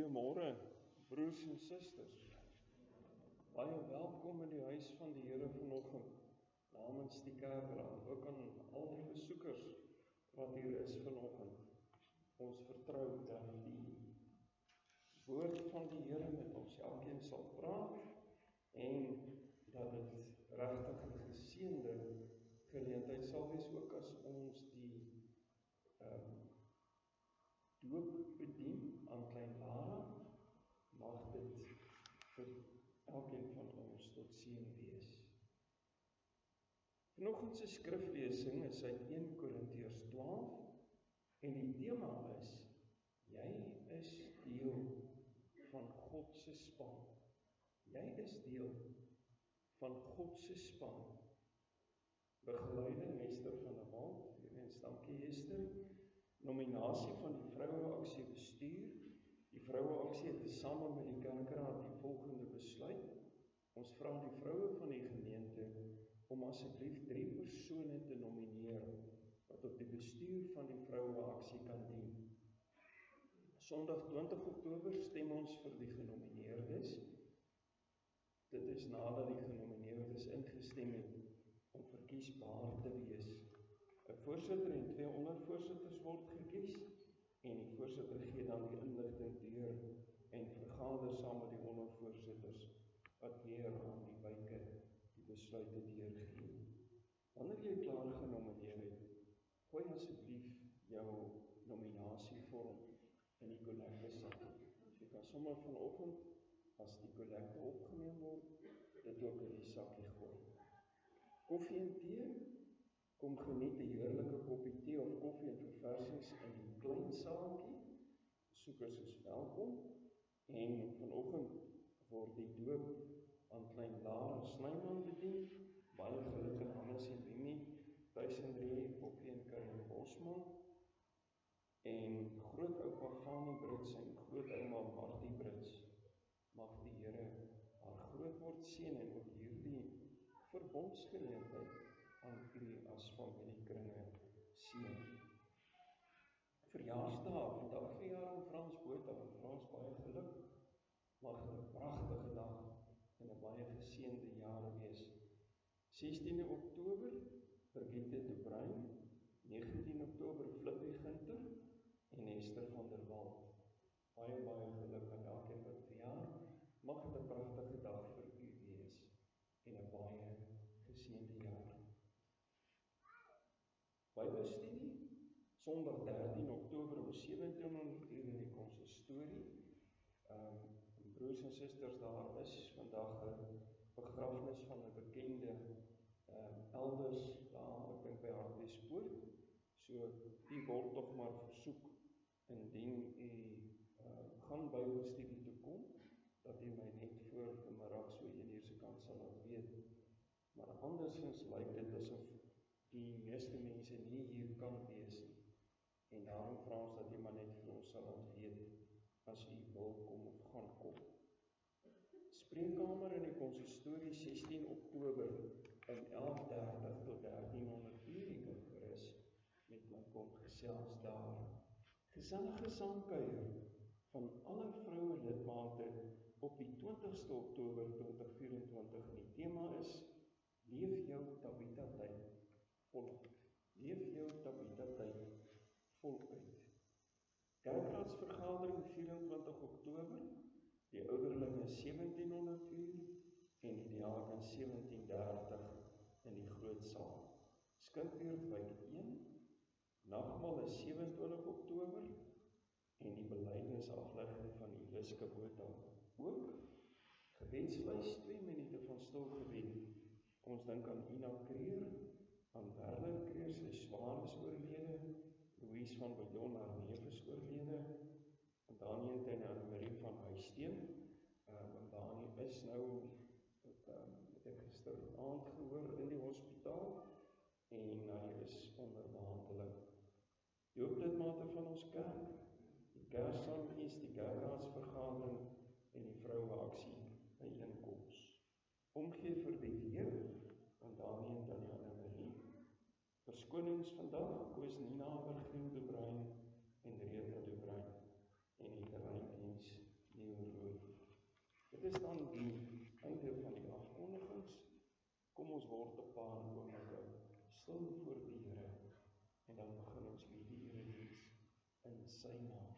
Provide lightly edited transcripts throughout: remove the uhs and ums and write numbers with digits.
Goeiemôre, broers en susters. Baie welkom in die huis van die Here vanoggend, namens die kerkraad, ook aan al die besoekers wat hier is vanoggend. Ons vertrou dat die woord van die Here met ons elkeen sal praat en dat dit regtig 'n geseënde geleentheid sal wees, ook as ons die doop bedien aan Klein Lara, mag dit vir elkeen van ons tot seën wees. Vanoggend se skriflesing is uit 1 Korintiërs 12 en die tema is: jy is deel van God se span. Jy is deel van God se span. Begeleiding Esther van der Walt, weens dankie Esther. Nominasie van die Vroueaksie bestuur. Die Vroueaksie het tesame met die kerkraad die volgende besluit. Ons vra die vroue van die gemeente om asseblief 3 persone te nomineer wat op die bestuur van die Vroueaksie kan dien. Sondag 20 Oktober stem ons vir die genomineerdes. Dit is nadat die genomineerdes ingestem het om verkiesbaar te wees. 'n Voorsitter en 2 ondervoorsitters word gekies en die voorsitter gee dan die inligting deur en vergader saam met die ondervoorsitters wat weer aan die wyke die besluite deurgee. Wanneer jy klaar genomineer het, gooi asseblief jou nominasievorm in die kollektesak. Jy kan sommer vanoggend, as die kollekte opgeneem word, dit ook in die sakkie gooi. Koffie en tee? Kom geniet 'n heerlike koppie tee of koffie en verversings in die klein saaltjie. Besoekers is welkom. En vanoggend word die doop aan Klein Lara Snyman bedien. Baie geluk aan Hannes en Mimi, Tuisendrie, Boppie en Karin Bosman. En grootoupa Gani Brits en grootouma Martie Brits. Mag die Here haar groot word seën en ook hierdie verbondsgeleentheid aan u as familiekringe seën. Verjaarsdag, vandag verjaar aan Frans Botha, en Frans baie geluk. Mag dit 'n pragtige dag en 'n baie geseënde jaar wees. 16 Oktober, Brigitte de Bruin, 19 Oktober, Flippie Ginter en Esther van der Walt. Baie geluk aan elkeen wat verjaar. Mag dit 'n pragtige dag vir u wees en 'n baie geseënde jaar. Bybelstudie, Sondag 13 Oktober om 1700 in die konsistorie. Broers en susters, daar is vandag 'n begrafnis van 'n bekende elders daar, ek dink by Hartbeespoort. So, u word tog maar versoek, indien u gaan Bybelstudie toe kom, dat u my net voor vanmiddag so 1 se kant sal laat weet. Maar andersins lyk dit asof die meeste mense nie hier kan wees nie. En daarom vra ons dat jy maar net vir ons sal laat weet, as u wil kom of gaan kom. Spreekkamer in die konsistorie 16 Oktober om 11:30 tot 1300 uur. Jy kan gerus met my kom gesels daar. Gesellige saamkuier van alle vroue lidmate op die 20ste Oktober 2024. En die tema is: leef jou Tabitha tyd voluit. Leef jou Tabitha tyd voluit. Kerkraadsvergadering 24 Oktober, die ouderlinge 1700 uur en die diakens 17:30 in die groot saal. Skinkbeurt wijk 1, nagmaal is 27 Oktober en die belydenisaflegging van Eliske Botha ook. Gebedslys 2 minute van stil gebed. Ons dink aan Ina Kreer, aan Werner Kreer, sy swaar is oorlede, Louise van Billon, haar neef is oorlede, en Daniel en Anne-Marie van Huisteen, en Daniel is nou, het ek gisteraand gehoor in die hospitaal, en hy is onder behandeling. Die hooflidmate van ons kerk, die Kersdiens, die kerkraadsvergadering en die Vroueaksie byeenkoms. Omgee vir die weer, van Daniel en Anne-Marie. Verskonings vandag, Koos Nina, Virgiel de Bruin en Rita de Bruin. En die terreindiens nie oorloof. Dit is dan die einde van die afkondigings. Kom ons word 'n paar oomblikke stil voor die Here en dan begin ons hierdie erediens in sy naam.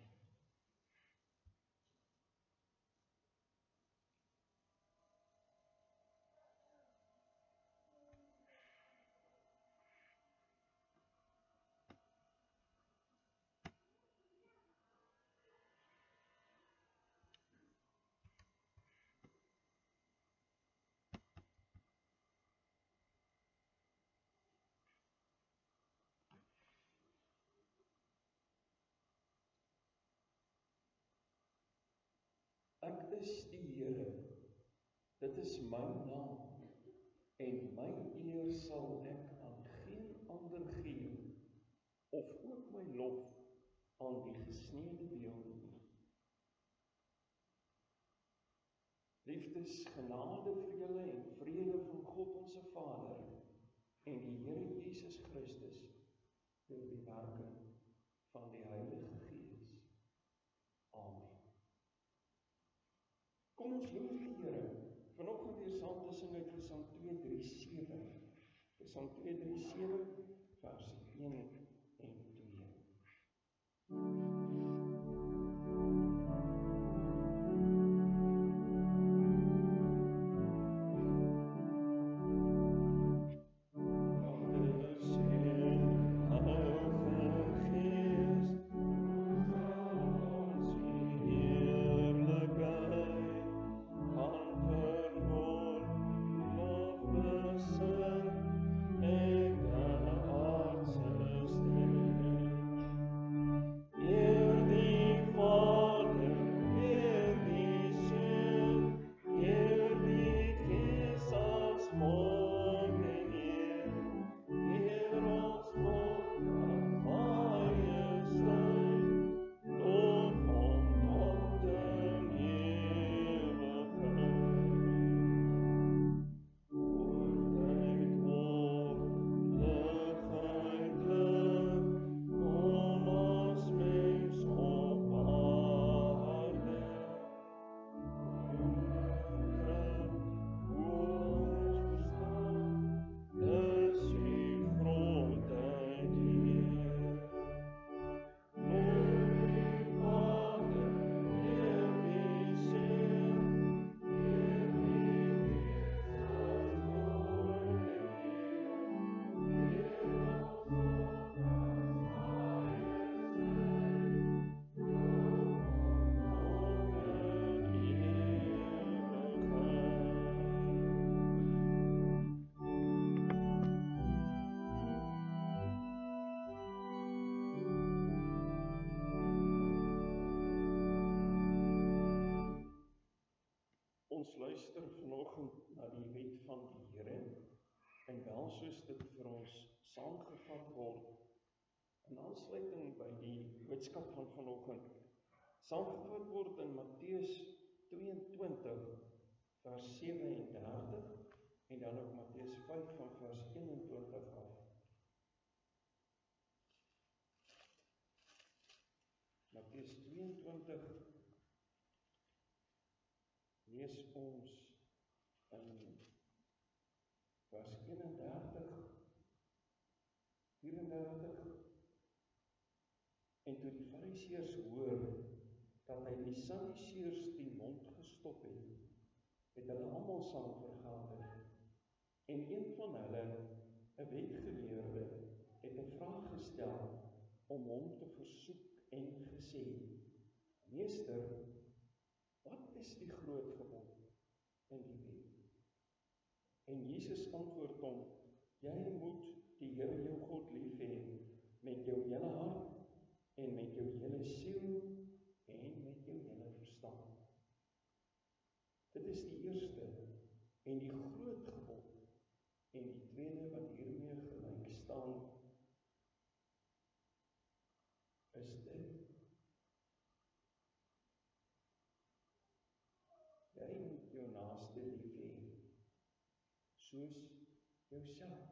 Ek is die Here, dit is my naam, en my eer sal ek aan geen ander gee, of ook my lof aan die gesneede beelde nie. Liefdes, genade vir julle en vrede van God ons Vader en die Here Jesus Christus deur die werking van die Heilige Gees. Amen. Kom ons loof die Here. Vanoggend weer saam te sing uit Psalm 237. Psalm 237 vers 1 en 2. Ons luister vanoggend na die wet van die Here en wel soos dit vir ons saamgevat word in aansluiting by die boodskap van vanoggend saamgevat word in Matteus 22 vers 37 en dan ook Matteus 5 van vers 21 af. Matteus 22 lees ons in vers 31, 34, en toe die Fariseërs hoor dat hy die Sadduseërs die mond gestop het, het hulle almal saam vergader, en een van hulle, 'n wetgeleerde, het 'n vraag gestel om hom te versoek en gesê, Meester, wat is die groot gebod in die wet? En Jesus antwoord hom, jy moet die Here jou God lief hê met jou hele hart en met jou hele siel en met jou hele verstand. Dit is die eerste en die groot gebod en die tweede wat hiermee gelyk staan is dit. Jy moet jou naaste lief hê, soos jouself.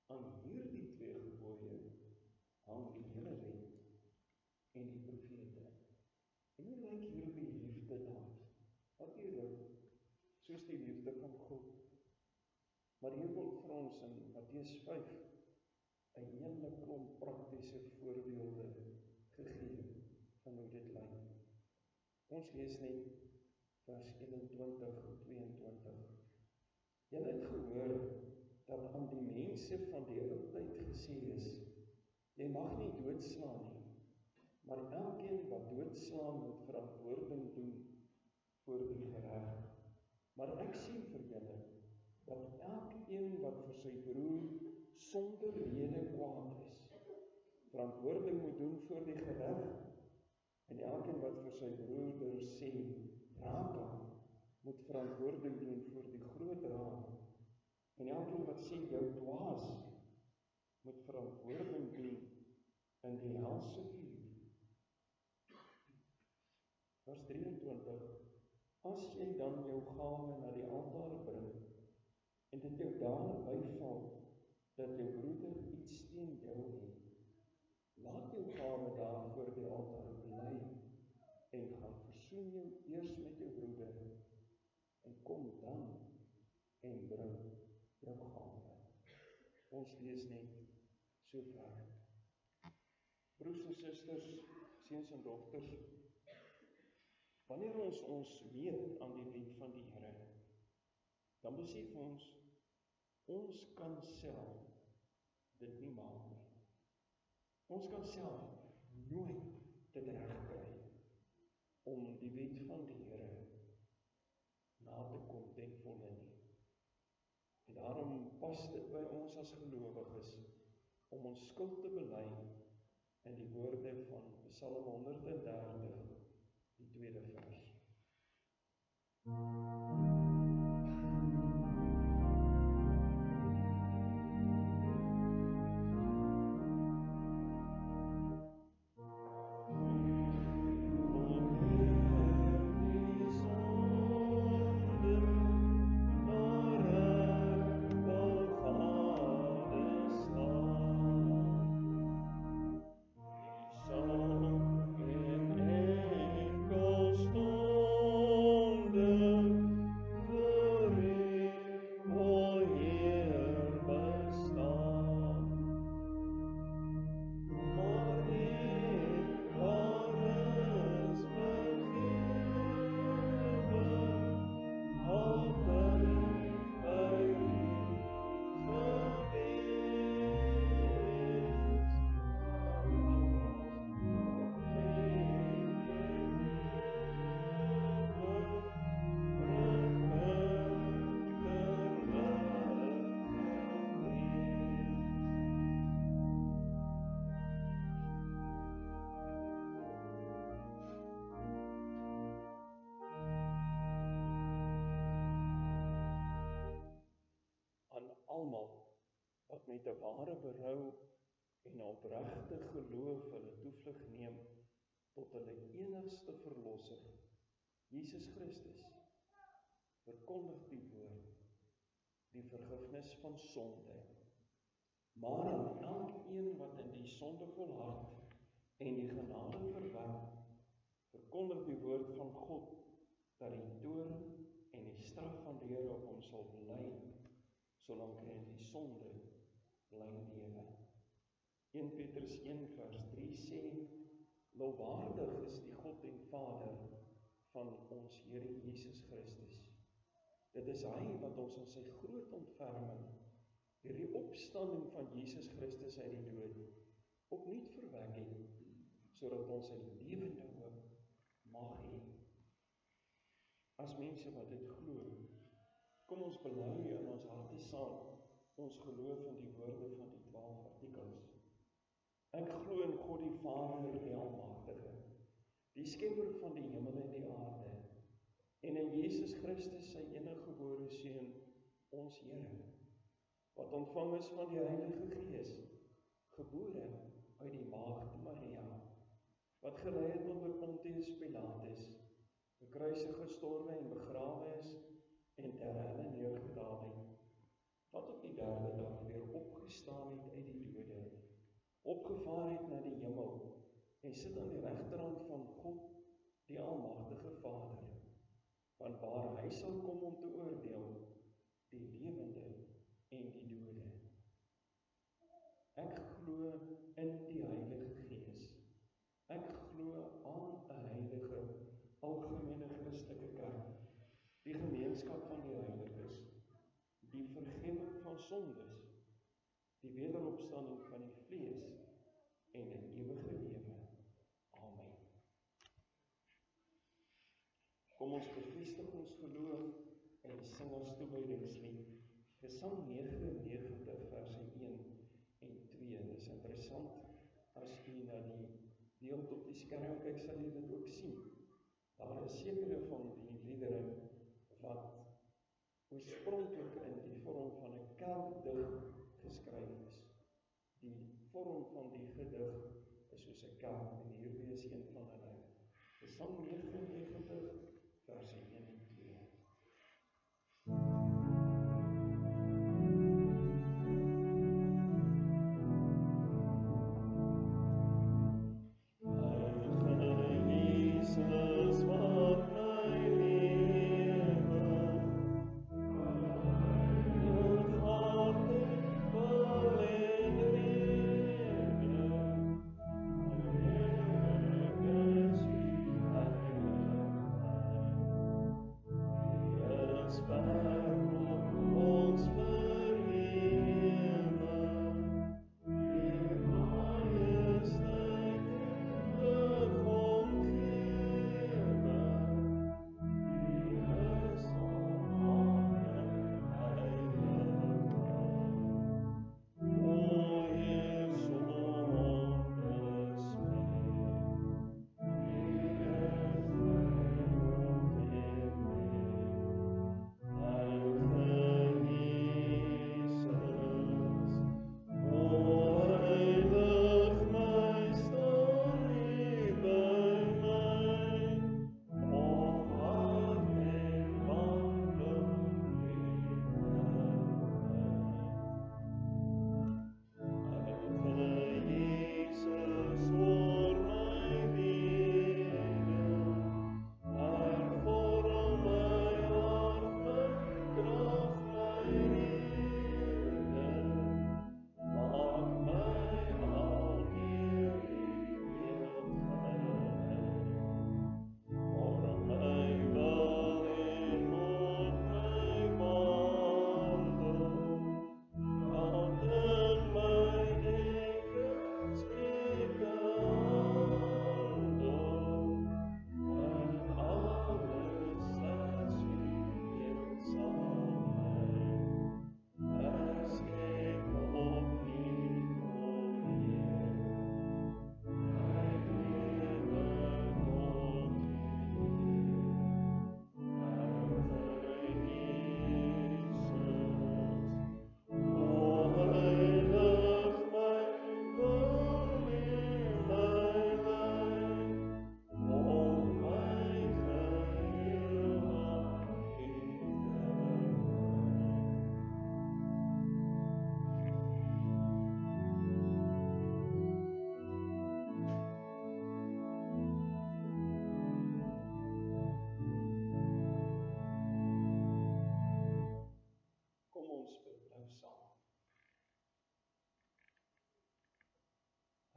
Aan hierdie twee gebooie hang die hele wet en die profete. En hoe lyk hierdie soos die liefde van God. Maar hier word vir ons in Matteus 5 'n hele klomp praktiese voorbeelde gegee van hoe dit lyk. Ons lees net vers 21-22. Julle het gehoor dat aan die mense van die ou tyd gesê is, jy mag nie doodslaan nie, maar elkeen wat doodslaan moet verantwoording doen voor die gereg. Maar ek sê vir julle, dat elkeen wat vir sy broer sonder rede kwaad is, verantwoording moet doen voor die gereg, en elkeen wat vir sy broeder sê, raak hom, moet verantwoording doen voor die groot raad, en elkeen wat sê, jou dwaas, moet verantwoording doen in die helse vuur. Vers 23, as jy dan jou gawe na die altaar bring, en dit jou daar byval, dat jou broeder iets teen jou het, laat jou gawe daar voor die altaar bly, en gaan versoen jou eers met jou broeder, en kom dan, en bring jou gawe. Ons lees net so ver. Broers en susters, seuns en dogters, wanneer ons meet aan die wet van die Here, dan besef ons kan self dit nie maak nie. Ons kan self nooit dit regkry om die wet van die Here na te kom ten volle nie. En daarom pas dit by ons as gelowiges om ons skuld te bely in die woorde van Psalm 130, die tweede vers. Almal wat met 'n ware berou en 'n opregte geloof hulle toevlug neem tot hulle enigste verlosser, Jesus Christus, verkondig die woord, die vergifnis van sonde. Maar aan elkeen wat in die sonde volhard en die genade verwerp, verkondig die woord van God, dat die toorn en die straf van die Here op hom sal bly, solank hy in die sonde bly lewe. 1 Petrus 1 vers 3 sê, lofwaardig is die God en Vader van ons Here Jesus Christus. Dit is hy wat ons in sy groot ontferming, deur die opstanding van Jesus Christus uit die dood, opnuut verwek het, sodat ons 'n lewende hoop mag hê. As mense wat dit glo, kom ons bely in ons harte saam ons geloof in die woorde van die 12 artikels. Ek glo in God die Vader, die Almagtige, die skepper van die hemel en die aarde, en in Jesus Christus, sy eniggebore Seun, ons Here, wat ontvang is van die Heilige Gees, gebore uit die Maagd Maria, wat gelei het onder Pontius Pilatus, gekruisig, gestorwe en begrawe is, en ter helle neergedaal het, wat op die derde dag weer opgestaan het uit die dode, opgevaar het na die hemel, en sit aan die regterhand van God, die Almagtige Vader, van waar hy sal kom om te oordeel die lewende en die dode. Ek glo in die Heilige Gees. Ek glo aan 'n heilige, algemene Christelike kerk, die gemeenskap van die heiliges, die vergifnis van sondes, die wederopstanding van die vlees en 'n ewige lewe. Amen. Kom ons bevestig ons geloof en sing ons toewydingslied, Gesang 99 verse 1 en 2. Dit is interessant, as u na die beeld op die skerm kyk, sal jy dit ook sien. Daar is sekere van die liedere wat oorspronklik in die vorm van 'n kelkdig geskryf is. Die vorm van die gedig is soos 'n kelk, en hierdie is een van hulle. Gesang 99 verse 1 en 2.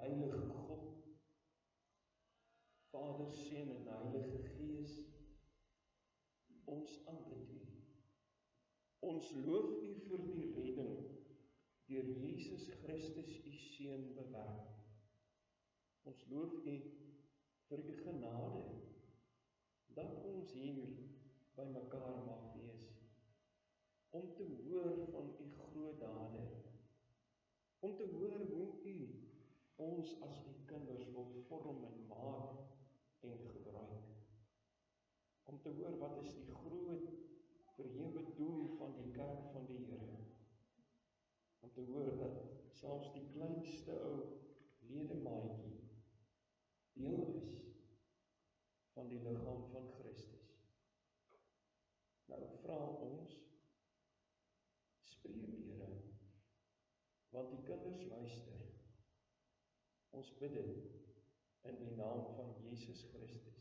Heilige God, Vader, Seun en Heilige Gees, ons aanbid U. Ons loof U vir die redding deur Jesus Christus, U Seun, bewerk. Ons loof U vir U genade, dat ons hier by mekaar mag wees, om te hoor van U groot dade, om te hoor hoe U ons as U kinders wil vorm en maak en gebruik. Om te hoor wat is die groot verhewe doel van die kerk van die Here. Om te hoor dat selfs die kleinste ou ledemaatjie deel is van die liggaam van Christus. Nou vra ons, spreek Here, want die kinders luister. Ons bid dit in die naam van Jesus Christus.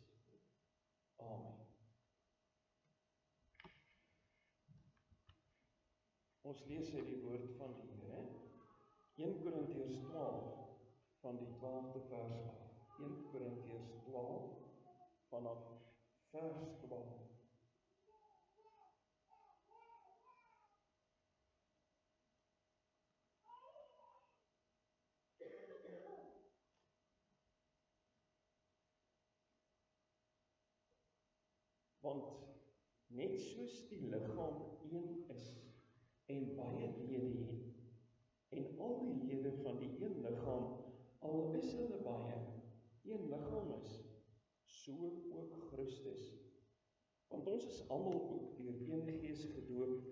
Amen. Ons lees uit die woord van die Here, 1 Korintiërs 12 van die 12de vers af. 1 Korintiërs 12 vanaf vers 12. Want net soos die liggaam een is en baie lede het, en al die lede van die een liggaam, al is hulle baie, een liggaam is, so ook Christus. Want ons is almal ook deur een Gees gedoop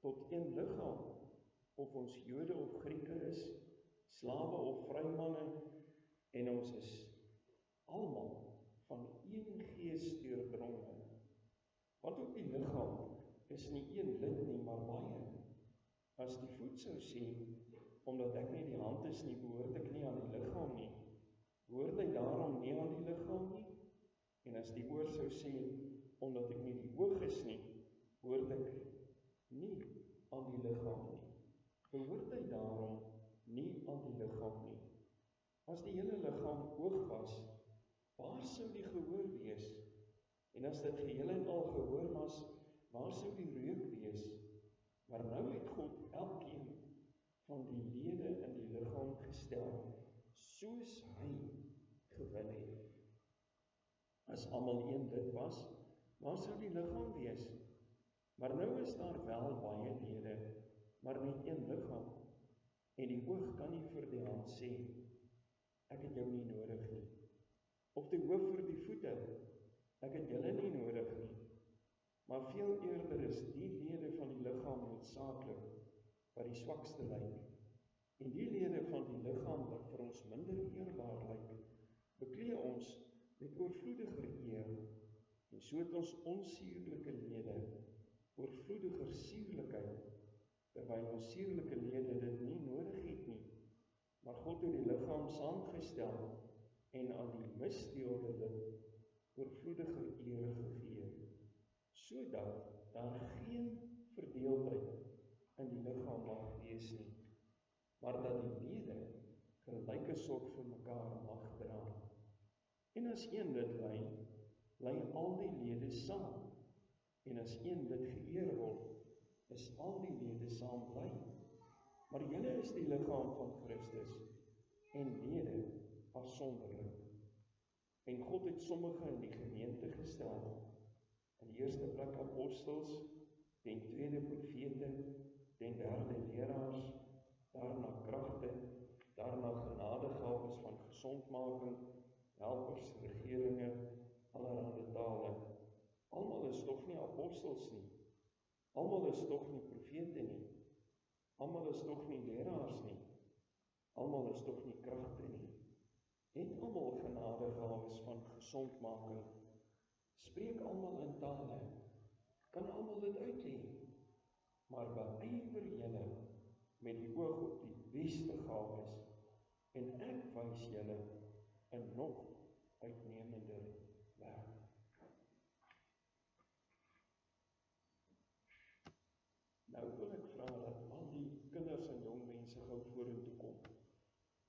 tot een liggaam, of ons Jode of Grieke is, slawe of vrymanne, en ons is almal van een Gees deurdronge. Want ook die liggaam is nie een lid nie, maar baie. As die voet sou sê, omdat ek nie die hand is nie, behoort ek nie aan die liggaam nie, behoort hy daarom nie aan die liggaam nie? En as die oor sou sê, omdat ek nie die oog is nie, behoort ek nie aan die liggaam nie, behoort hy daarom nie aan die liggaam nie? As die hele liggaam oog was, waar sou die gehoor wees? En as dit geheel en al gehoor was, waar sou die reuk wees? Maar nou het God elkeen van die lede in die liggaam gestel, soos hy gewil het. As almal een lid was, waar sou die liggaam wees? Maar nou is daar wel baie lede, maar net een liggaam. En die oog kan nie vir die hand sê, ek het jou nie nodig nie. Of die hoof vir die voete, ek het julle nie nodig nie. Maar veel eerder is die lede van die liggaam noodsaaklik, wat die swakste lyk. En die lede van die liggaam wat vir ons minder eerbaar lyk, beklee ons met oorvloediger eer, en so het ons onsierlike lede oorvloediger sierlikheid, terwyl ons sierlike lede dit nie nodig het nie. Maar God het die liggaam saamgestel en aan die misdeelde lid oorvloediger eer gegee, sodat daar geen verdeeldheid in die liggaam mag wees nie, maar dat die lede gelyke sorg vir mekaar mag dra. En as een lid ly, ly al die lede saam, en as een lid geëer word, is al die lede saam bly. Maar julle is die liggaam van Christus, en lede afsonderlik. En God het sommige in die gemeente gestel, in die eerste plek apostels, ten tweede profete, ten derde leraars, daarna kragte, daarna genadegawes van gesondmaking, helpers, regeringe, allerhande tale. Almal is tog nie apostels nie, almal is tog nie profete nie, almal is tog nie leraars nie, almal is tog nie kragte nie. Het almal genadegawes van gesondmaking, spreek almal in tale, kan almal dit uitlei, maar beywer julle met die oog op die beste gawes, en ek wys julle in nog uitnemender werk. Nou wil ek vra dat al die kinders en jong mense gou vorentoe kom.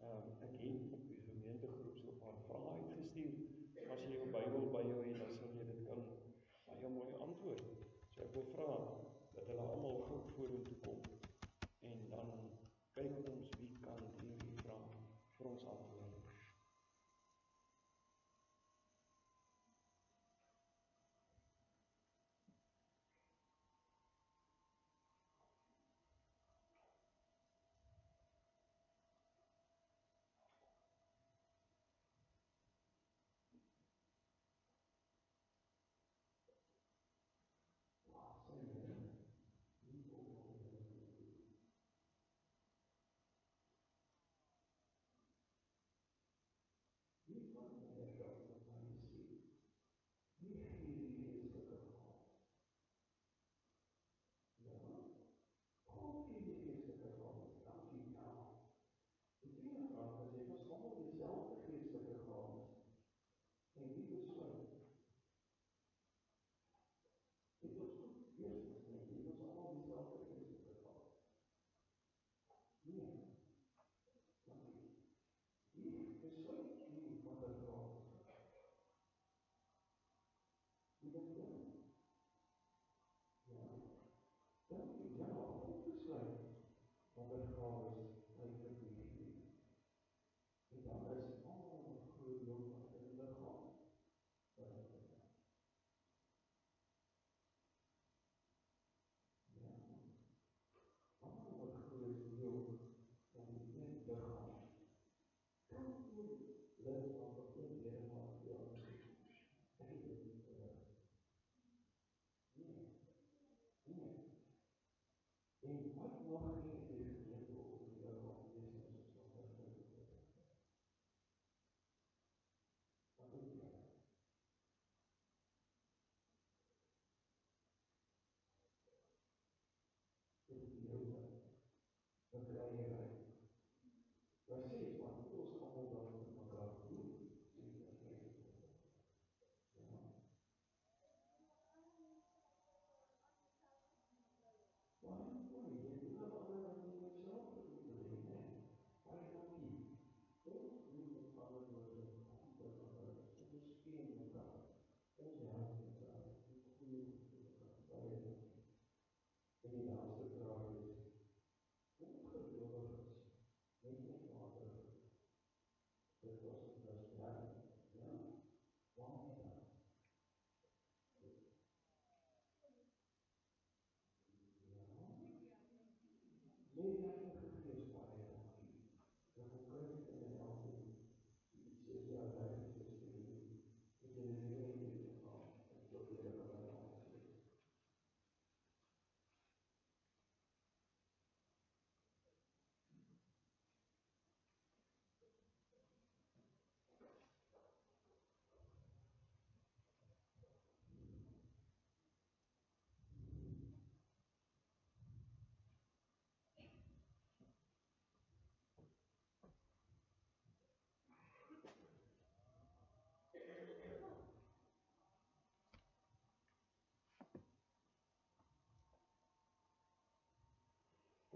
Ek het op die gemeentegroep so 'n paar vrae uitgestuur. As jy jou Bybel by jou het, dan sal jy dit kan baie mooi antwoord. So ek wil vra dat hulle almal gou vorentoe kom, en dan kyk ons wie kan hierdie vraag vir ons antwoord. besluit nie wat er graag is. Wie dink jy? Ja, God besluit wat er graag is, hy vir die lewe. En dan is groot deel van die liggaam. En wat mag nie in die gemeente of in die liggaam wees as ons nog wat doen jy? In die lewe, wat kry jy uit? Wat sê jy, wat moet ons allemaal dan met mekaar doen?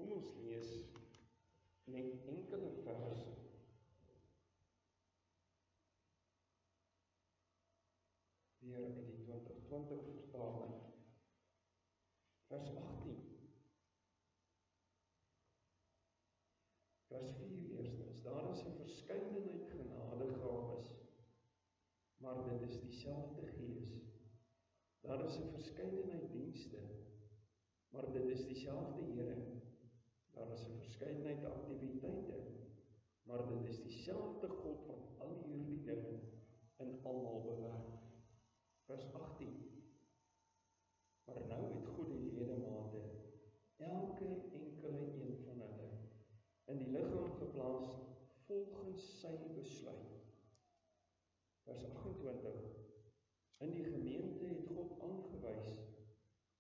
Kom ons lees net enkele verse weer uit die 2020 vertaling. Vers 18. Vers 4 eerstens. Daar is 'n verskeidenheid genadegawes, maar dit is dieselfde Gees. Daar is 'n verskeidenheid dienste, maar dit is dieselfde Here. Daar is 'n verskeidenheid aktiwiteite, maar dit is dieselfde God wat al hierdie dinge in almal bewerk. Vers 18. Maar nou het God die ledemate, elke enkele een van hulle, in die liggaam geplaas volgens sy besluit. Vers 28. In die gemeente het God aangewys,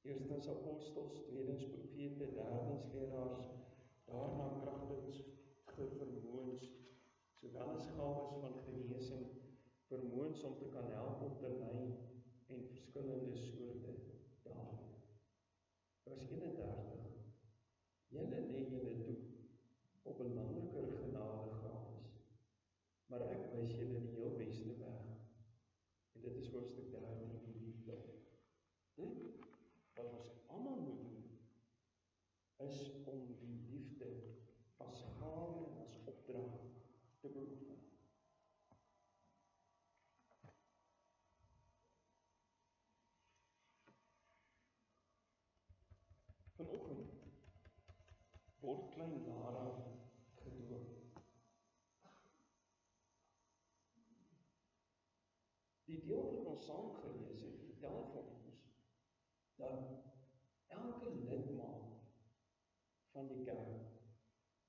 eerstens apostels, tweedens profete, derdens leraars, daarna kragtige vermoëns, sowel as gawes van genesing, vermoëns om te kan help om te lei en verskillende soorte dade. Vers 31. Julle lê julle toe op belangriker genadegawes, maar ek wys julle die heel beste weg. En dit is hoofstuk 13 in die liefde. Dit wat ons almal moet doen, is om die liefde as gawe en as opdrag te beoefen. Vanoggend word klein Lara gedoop. Die deel wat ons saam gelees het, vertel vir ons dat elke lidmaat van die kerk,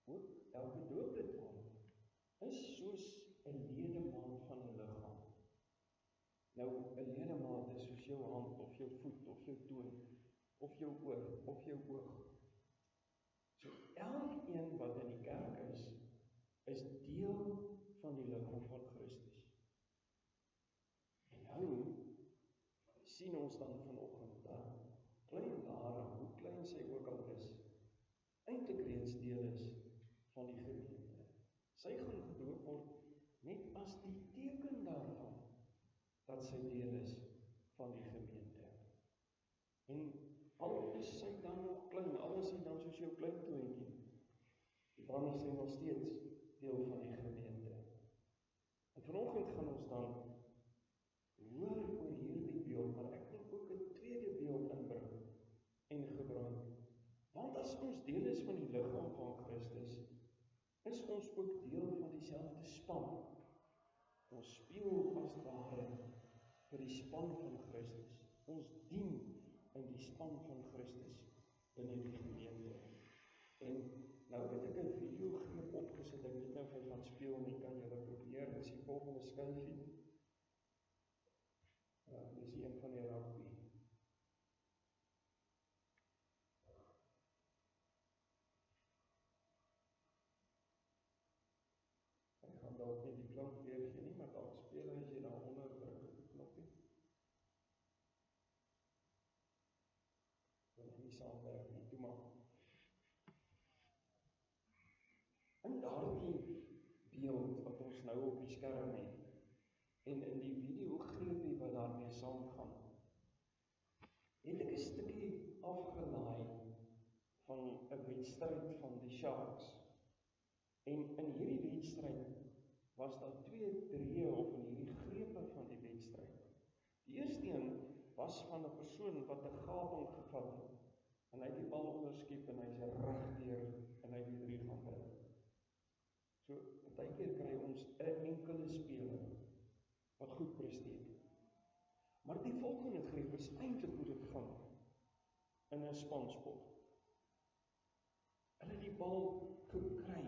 ook elke dooplidmaat, is soos 'n ledemaat van 'n liggaam. Nou, 'n ledemaat is soos jou hand, of jou voet, of jou toon, of jou oor, of jou oog. So elkeen wat in die kerk is deel van die liggaam van Christus. En nou sien ons dan vanoggend dat klein Lara, hoe klein sy ook al is, eintlik reeds deel is van die gemeente. Sy gaan gedoop word net as die teken daarvan, dat sy deel is van die gemeente. En al is sy dan nog klein, al is hy dan soos jou klein toentjie, dan is hy nog steeds deel van die gemeente. En vanoggend gaan ons dan hoor oor hierdie beeld, maar ek wil ook 'n tweede beeld inbring en gebruik. Want as ons deel is van die liggaam van Christus, is ons ook deel van dieselfde span. Ons speel as het ware vir die span van Christus. Ons dien in die span van Christus binne die gemeente. En nou het ek 'n video greep opgesit, ek weet nou of hy gaan speel nie, kan julle probeer, dis die volgende skyfie. Dis een van die rugby. Hy gaan dalk nie die klank weergee nie, maar dalk speel hy as jy daaronder druk op die knoppie. Wil nie saamwerk nie, toe maar. In daardie beeld wat ons nou op die skerm het, en in die video greepie wat daarmee saamgaan, het ek 'n stukkie afgelaai van 'n wedstryd van die Sharks. En in hierdie wedstryd was daar 2 drieë of in hierdie grepe van die wedstryd. Die eerste een was van 'n persoon wat 'n gaping gevat het, en hy het die bal onderskep en hy's regdeur en hy het die 3 gaan bring. So, partykeer kry ons 'n enkele speler wat goed presteer. Maar die volgende greep is eintlik hoe dit gaan in 'n spansport. Hulle het die bal gekry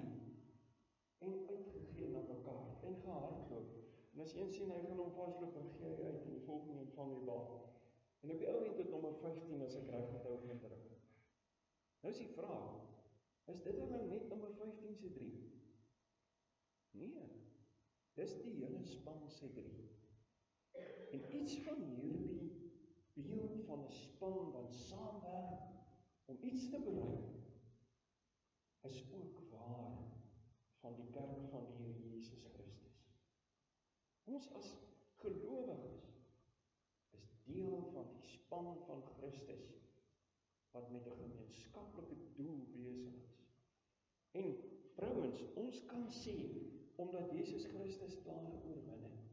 en uitgegee na mekaar en gehardloop. En as een sien hy gaan hom vasloop en gee hy uit en die volgende een vang die bal. En op die ou end het nommer 15 as ek reg onthou gedruk. Nou is die vraag, is dit nou net nommer 15 se 3? Nee, dis die hele span se 3. En iets van hierdie beeld van 'n span wat saamwerk om iets te bereik, is ook waar van die kerk van die Here Jesus Christus. Ons as gelowiges is deel van die span van Christus wat met 'n gemeenskaplike doel besig is. En trouwens, ons kan sê, omdat Jesus Christus klaar oorwin het,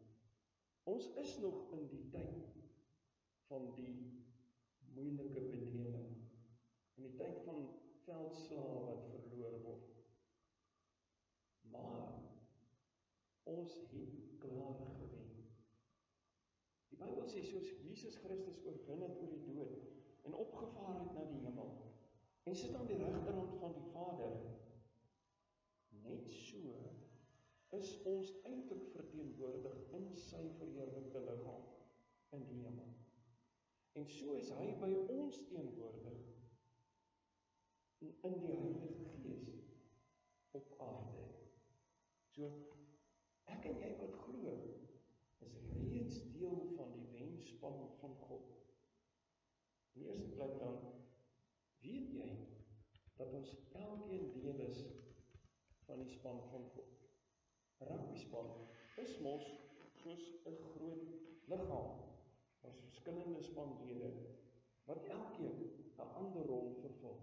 ons is nog in die tyd van die moeilike bedeling, in die tyd van veldslae wat verloor word. Maar ons het klaar gewen. Die Bybel sê, soos Jesus Christus oorwin het oor die dood en opgevaar het na die hemel en sit aan die regterhand van die Vader, net so is ons eintlik verteenwoordig in sy verheerlikte liggaam in die hemel. En so is hy by ons teenwoordig in die Heilige Gees op aarde. So, ek en jy wat glo, is reeds deel van die wenspan van God. In die eerste plek dan, weet jy, dat ons elkeen deel is van die span van God. 'n Rugbyspan is mos soos 'n groot liggaam. Daar's verskillende spanlede, wat elkeen 'n ander rol vervul.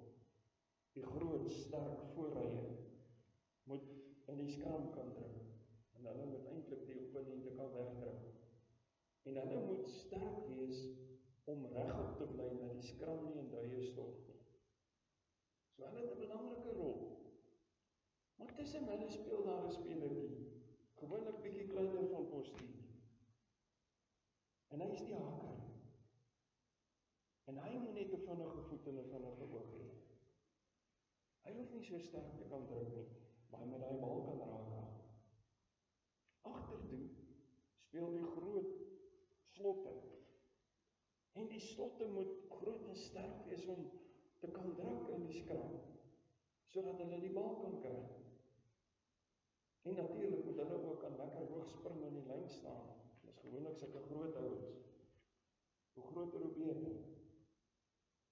Die groot, sterk voorrye moet in die skram kan druk, en hulle moet eintlik die opponente kan wegdruk. En hulle moet sterk wees om regop te bly dat die skram nie in duie stort nie. So hulle het 'n belangrike rol. Maar tussen hulle speel daar 'n spelertjie, gewoonlik bietjie kleiner van postuur. En hy is die haker. En hy moet net 'n vinnige voet en 'n vinnige oog hê. Hy hoef nie so sterk te kan druk nie, maar hy moet daai bal kan raak. Agtertoe speel die groot slotte. En die slotte moet groot en sterk wees om te kan druk in die skram, sodat hulle die bal kan kry. En natuurlik moet hulle ook aan lekker hoog spring in die lyn staan. Dis gewoonlik sulke groot ouens. Hoe groter hoe beter.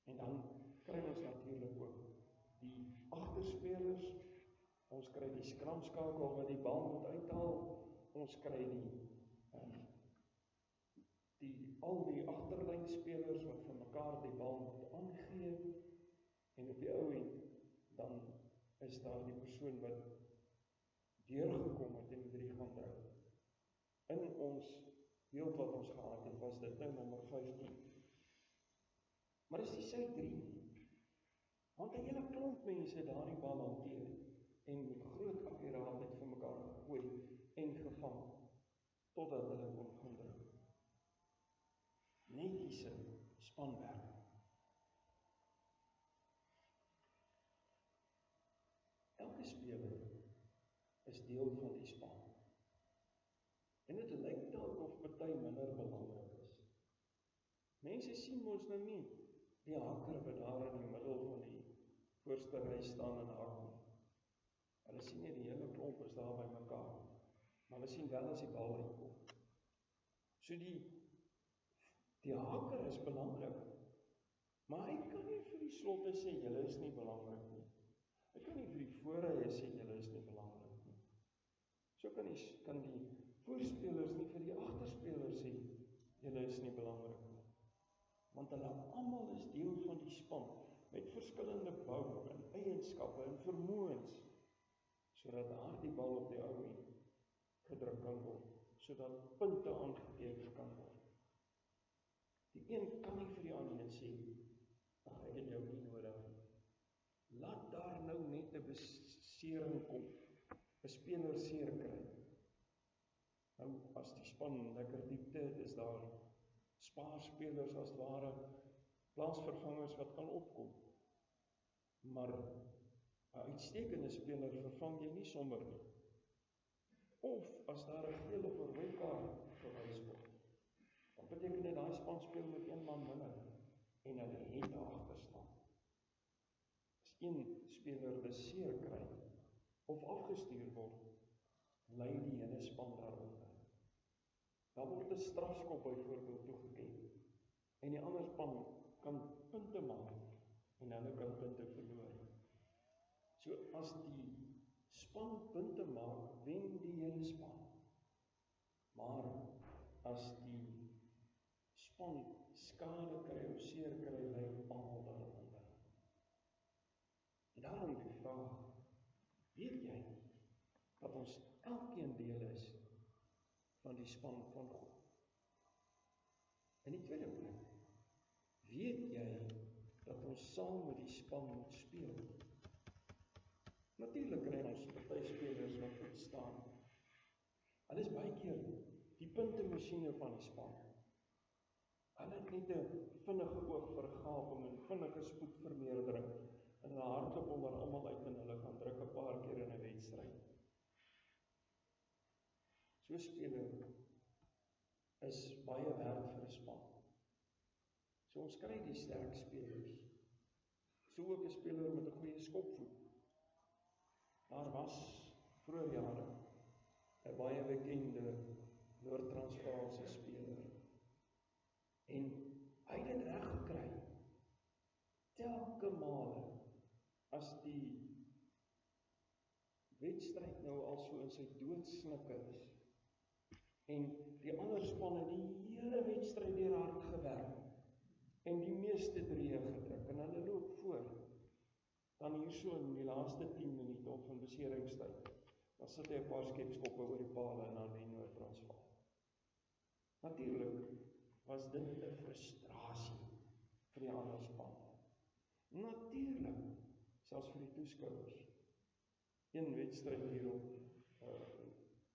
En dan kry ons natuurlik ook die agterspelers. Ons kry die skramskakel wat die bal moet uithaal. ons kry al die agterlynspelers wat vir mekaar die bal moet aangee, en op die ou end, dan is daar die persoon wat deurgekom het en die 3 gaan druk. In ons beeld wat ons gehad het, was dit nou nommer 15. Maar is die sy 3 nie. Want 'n hele klomp mense daar die bal hanteer en met groot akkuraatheid vir mekaar gegooi en gevang, totdat hulle kon gaan druk. Netjiese spanwerk. Elke speler is deel van die span. En dit lyk dalk of party minder belangrik is. Mense sien mos nou nie die hakker wat daar in die middel van die voorste ry staan en hak nie. Hulle sien nie die hele klomp is daar by mekaar, maar hulle sien wel as die bal uitkom. So die haker is belangrik, maar hy kan nie vir die slotte sê, julle is nie belangrik nie. Hy kan nie vir die voorrye sê, julle is nie belangrik nie. So kan die voorspelers nie vir die agterspelers sê, julle is nie belangrik nie. Want hulle almal is deel van die span, met verskillende bou en eienskappe en vermoëns, sodat daardie bal op die ou end gedruk kan word, sodat punte aangeteken kan word. Die een kan nie vir die ander een sê, ag, ek het jou nie nodig. Laat daar nou net 'n besering kom, 'n speler seer kry. Nou, as die span lekker diepte het, is daar spaarspelers as ware, plaasvervangers wat kan opkom. Maar 'n uitstekende speler vervang jy nie sommer nie. Of as daar 'n geel of 'n rooi kaart gewys word, dan beteken dit daai span speel met 1 man minder en hulle het 'n agterstand. As een speler beseer kry of afgestuur word, lei die hele span daaronder. Dan word 'n strafskop byvoorbeeld toegeken en die ander span kan punte maak en hulle kan punte verloor. So as die span punte maak, wen die hele span. Maar as die span skade kry of seer kry, lei almal daaronder. En daarom die vraag, weet jy dat ons elkeen deel is van die span van God? In die tweede plek, weet jy dat ons saam met die span moet speel? Natuurlik kry ons party spelers wat goed staan. Hulle is baie keer die puntemasjiene van die span. Hulle het net 'n vinnige oog vir gaping en vinnige spoedvermeerdering en hulle hardloop onder almal uit en hulle gaan druk 'n paar keer in 'n wedstryd. So speler is baie werd vir 'n span. So ons kry die sterk spelers. So ook 'n speler met 'n goeie skopvoet. Daar was vroeër jare 'n baie bekende Noord-Transvaalse speler. En hy het dit reg gekry. Telke male as die wedstryd nou al so in sy doodsnikke is en die ander spanne die hele wedstryd deur hard gewerk en die meeste drieë gedruk en hulle loop voor, dan hier so in die laaste 10 minute of in beseringstyd, dan sit hy 'n paar skepskoppe oor die pale en dan wen Noord-Transvaal. Natuurlik was dit 'n frustrasie vir die ander span. Natuurlik, selfs vir die toeskouers. Een wedstryd hier op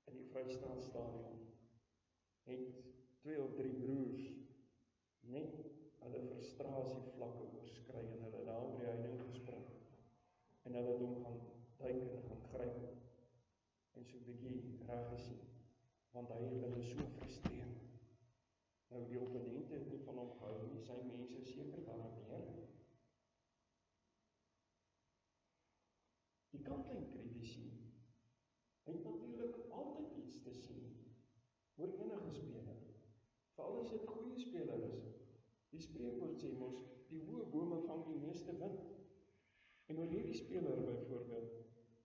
in die Vrystaatstadion het 2 of 3 broers net hulle frustrasie vlakke oorskry en hulle daar oor die heining gespring. En hulle het hom gaan duik en gaan gryp en so 'n bietjie reg gesien, want hy het hulle so frustreer. Nou die opponente het nie van hom gehou nie, sy mense seker daar meer. Die kantlynkritici het natuurlik altyd iets te sê oor enige speler, veral as dit 'n goeie speler is. Die spreekwoord sê mos, die hoë bome vang die meeste wind. En oor hierdie speler byvoorbeeld,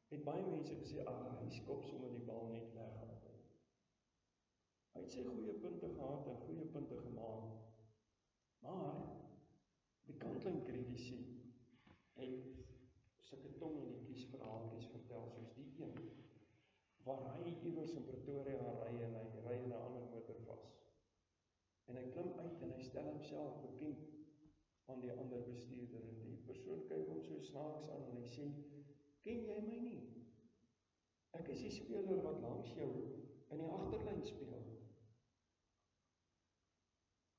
het baie mense gesê, hy skop sommer die bal net weg. het sy goeie punte gehad en goeie punte gemaak. Maar die kantlyn kritici het sulke tongenliedjies verhaaltjies vertel, soos die een, waar hy iewers in Pretoria ry en hy ry in 'n ander motor vas. En hy klim uit en hy stel homself bekend aan die ander bestuurder en die persoon kyk hom so snaaks aan en hy sê, ken jy my nie? Ek is die speler wat langs jou in die agterlyn speel.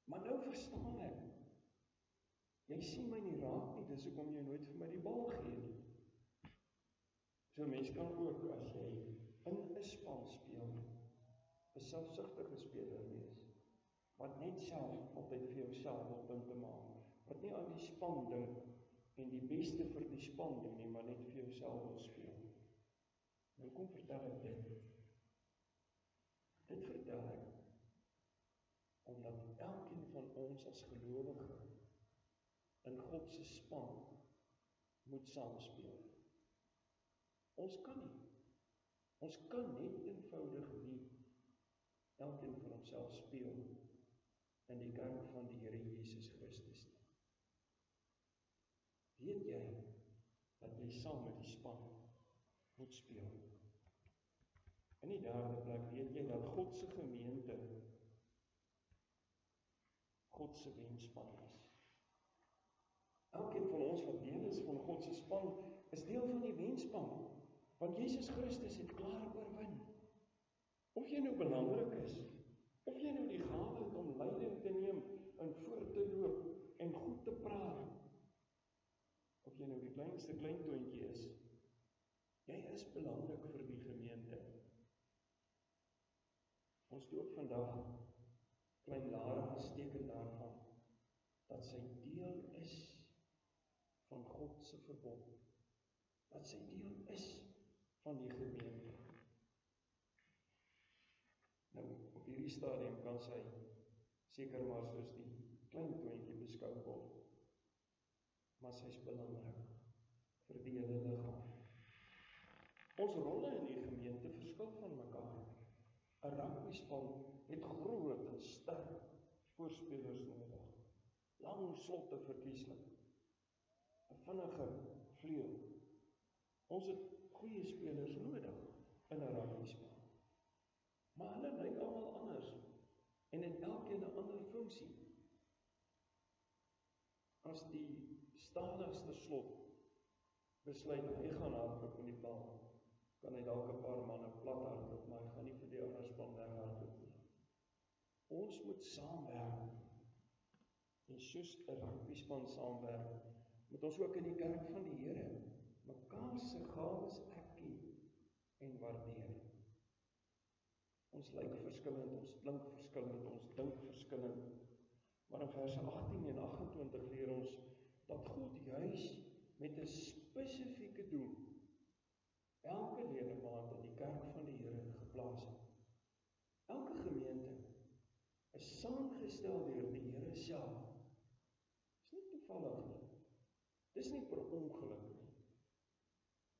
Maar nou verstaan ek, jy sien my nie raak nie, dis hoekom jy nooit vir my die bal gee nie. So mens kan ook, as jy in 'n span speel, 'n selfsugtige speler wees, wat net self altyd vir jouself wil punte maak, wat nie aan die span dink en die beste vir die span doen nie, maar net vir jouself wil speel. Nou kom vertel ek dit. Dit vertel ek, omdat elkeen van ons as gelowige in God se span moet saamspeel. Ons kan nie. Ons kan net eenvoudig nie elkeen vir homself speel in die kerk van die Here Jesus Christus nie. Weet jy dat jy saam met die span moet speel? In die derde plek weet jy dat God se gemeente God se wenspan is. Elkeen van ons wat deel is van God se span is deel van die wenspan, want Jesus Christus het klaar oorwin. Of jy nou belangrik is, of jy nou die gawe het om leiding te neem en voor te loop en goed te praat, of jy nou die kleinste kleintoontjie is, jy is belangrik vir die gemeente. Ons doop vandag klein Lara as teken daarvan, dat sy deel is van God se verbond, dat sy deel is van die gemeente. Nou, op hierdie stadium kan sy seker maar soos die kleintoontjie beskou word, maar sy is belangrik vir die hele liggaam. Ons rolle in die gemeente verskil van mekaar. 'n Rugbyspan het groot en sterk voorspelers nodig. Lang slotte verkieslik. 'n Vinnige vleuel. Ons het goeie spelers nodig in 'n rugbyspan. Maar hulle lyk almal anders en het elkeen 'n ander funksie. As die stadigste slot besluit hy gaan hardloop met die bal, kan hy dalk 'n paar manne plat hardloop, maar hy gaan nie vir die ander span weghardloop nie. Ons moet saamwerk. En soos 'n rugbyspan saamwerk, moet ons ook in die kerk van die Here mekaar se gawes erken en waardeer. Ons lyk verskillend, ons klink verskillend, ons dink verskillend. Maar in verse 18 en 28 leer ons dat God juis met 'n spesifieke doel elke ledemaat in die kerk van die Here geplaas het. Elke gemeente is saamgestel deur die Here self. Dis nie toevallig nie. Dis nie per ongeluk nie.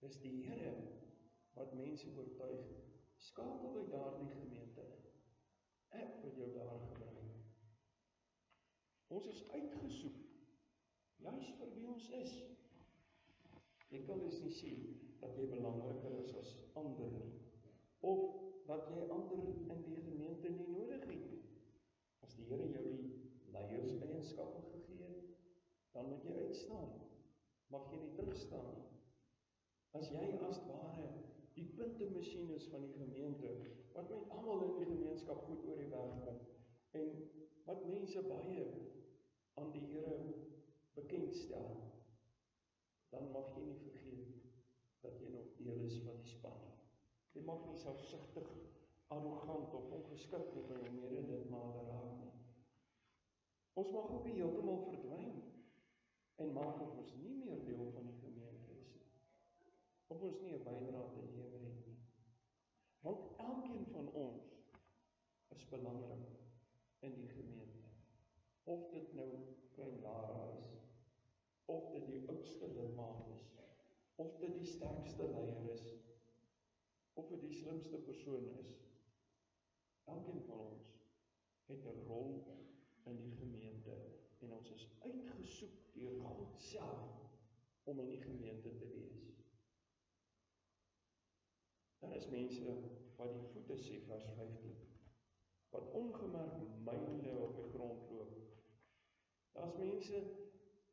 Dis die Here wat mense oortuig, skakel by daardie gemeente in. Ek wil jou daar gebruik. Ons is uitgesoek, juis vir wie ons is. Jy kan dus nie sê dat jy belangriker is as ander nie, of dat jy ander in die gemeente nie nodig het nie. As die Here jou die leierseienskappe gegee het, dan moet jy uitstaan. Mag jy nie terugstaan nie. As jy as ware die puntemasjien is van die gemeente, wat met almal in die gemeenskap goed oor die weg kom, en wat mense baie aan die Here bekendstel, dan mag jy nie vergeet dat jy nog deel is van die span nie. Jy mag nie selfsugtig, arrogant of ongeskik nie by jou mede-lidmate raak nie. Ons mag ook nie heeltemal verdwyn en maak of ons nie meer deel van die gemeente is nie. Of ons nie 'n bydrae te lewer het nie. Want elkeen van ons is belangrik in die gemeente. Of dit nou klein Lara is, of dit die oudste lidmaat is, of dit die sterkste leier is, of dit die slimste persoon is. Elkeen van ons het 'n rol in die gemeente en ons is uitgesoek deur God self om in die gemeente te wees. Daar is mense wat die voete sê, vers 15, wat ongemerk myle op die grond loop. Daar's mense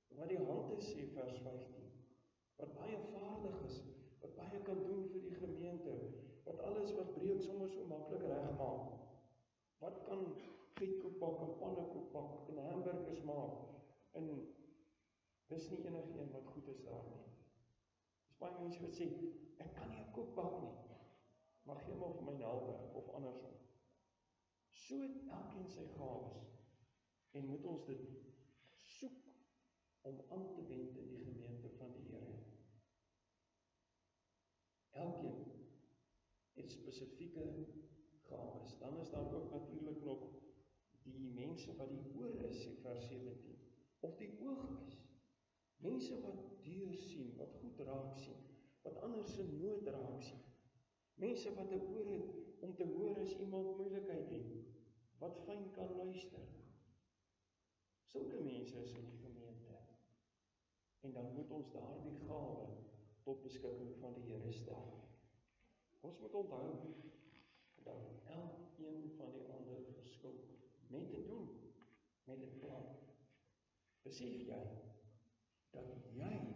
wat die hande sê, vers 15, wat baie vaardig is, wat baie kan doen vir die gemeente, wat alles wat breek sommer so maklik regmaak. Wat kan gietkoek bak en pannekoek bak en hamburgers maak, en dis nie enige een wat goed is daar nie. Dis baie mense wat sê, ek kan nie 'n koek bak nie, maar gee maar vir my help of andersom. So het elkeen sy gawes, en moet ons dit soek om aan te wend in die gemeente van die Here. Elkeen het spesifieke gawes. Dan is daar ook natuurlik nog die mense wat die oor is, sê vers 17, of die oog is. Mense wat deur sien, wat goed raak sien, wat ander se nood raak sien. Mense wat 'n oor het om te hoor as iemand moeilikheid het, wat fyn kan luister. Sulke mense is in die gemeente. En dan moet ons daardie gawe tot beskikking van die Here stel. Ons moet onthou dat elkeen van die ander verskil met te doen, met 'n plan. Besef jy dat jy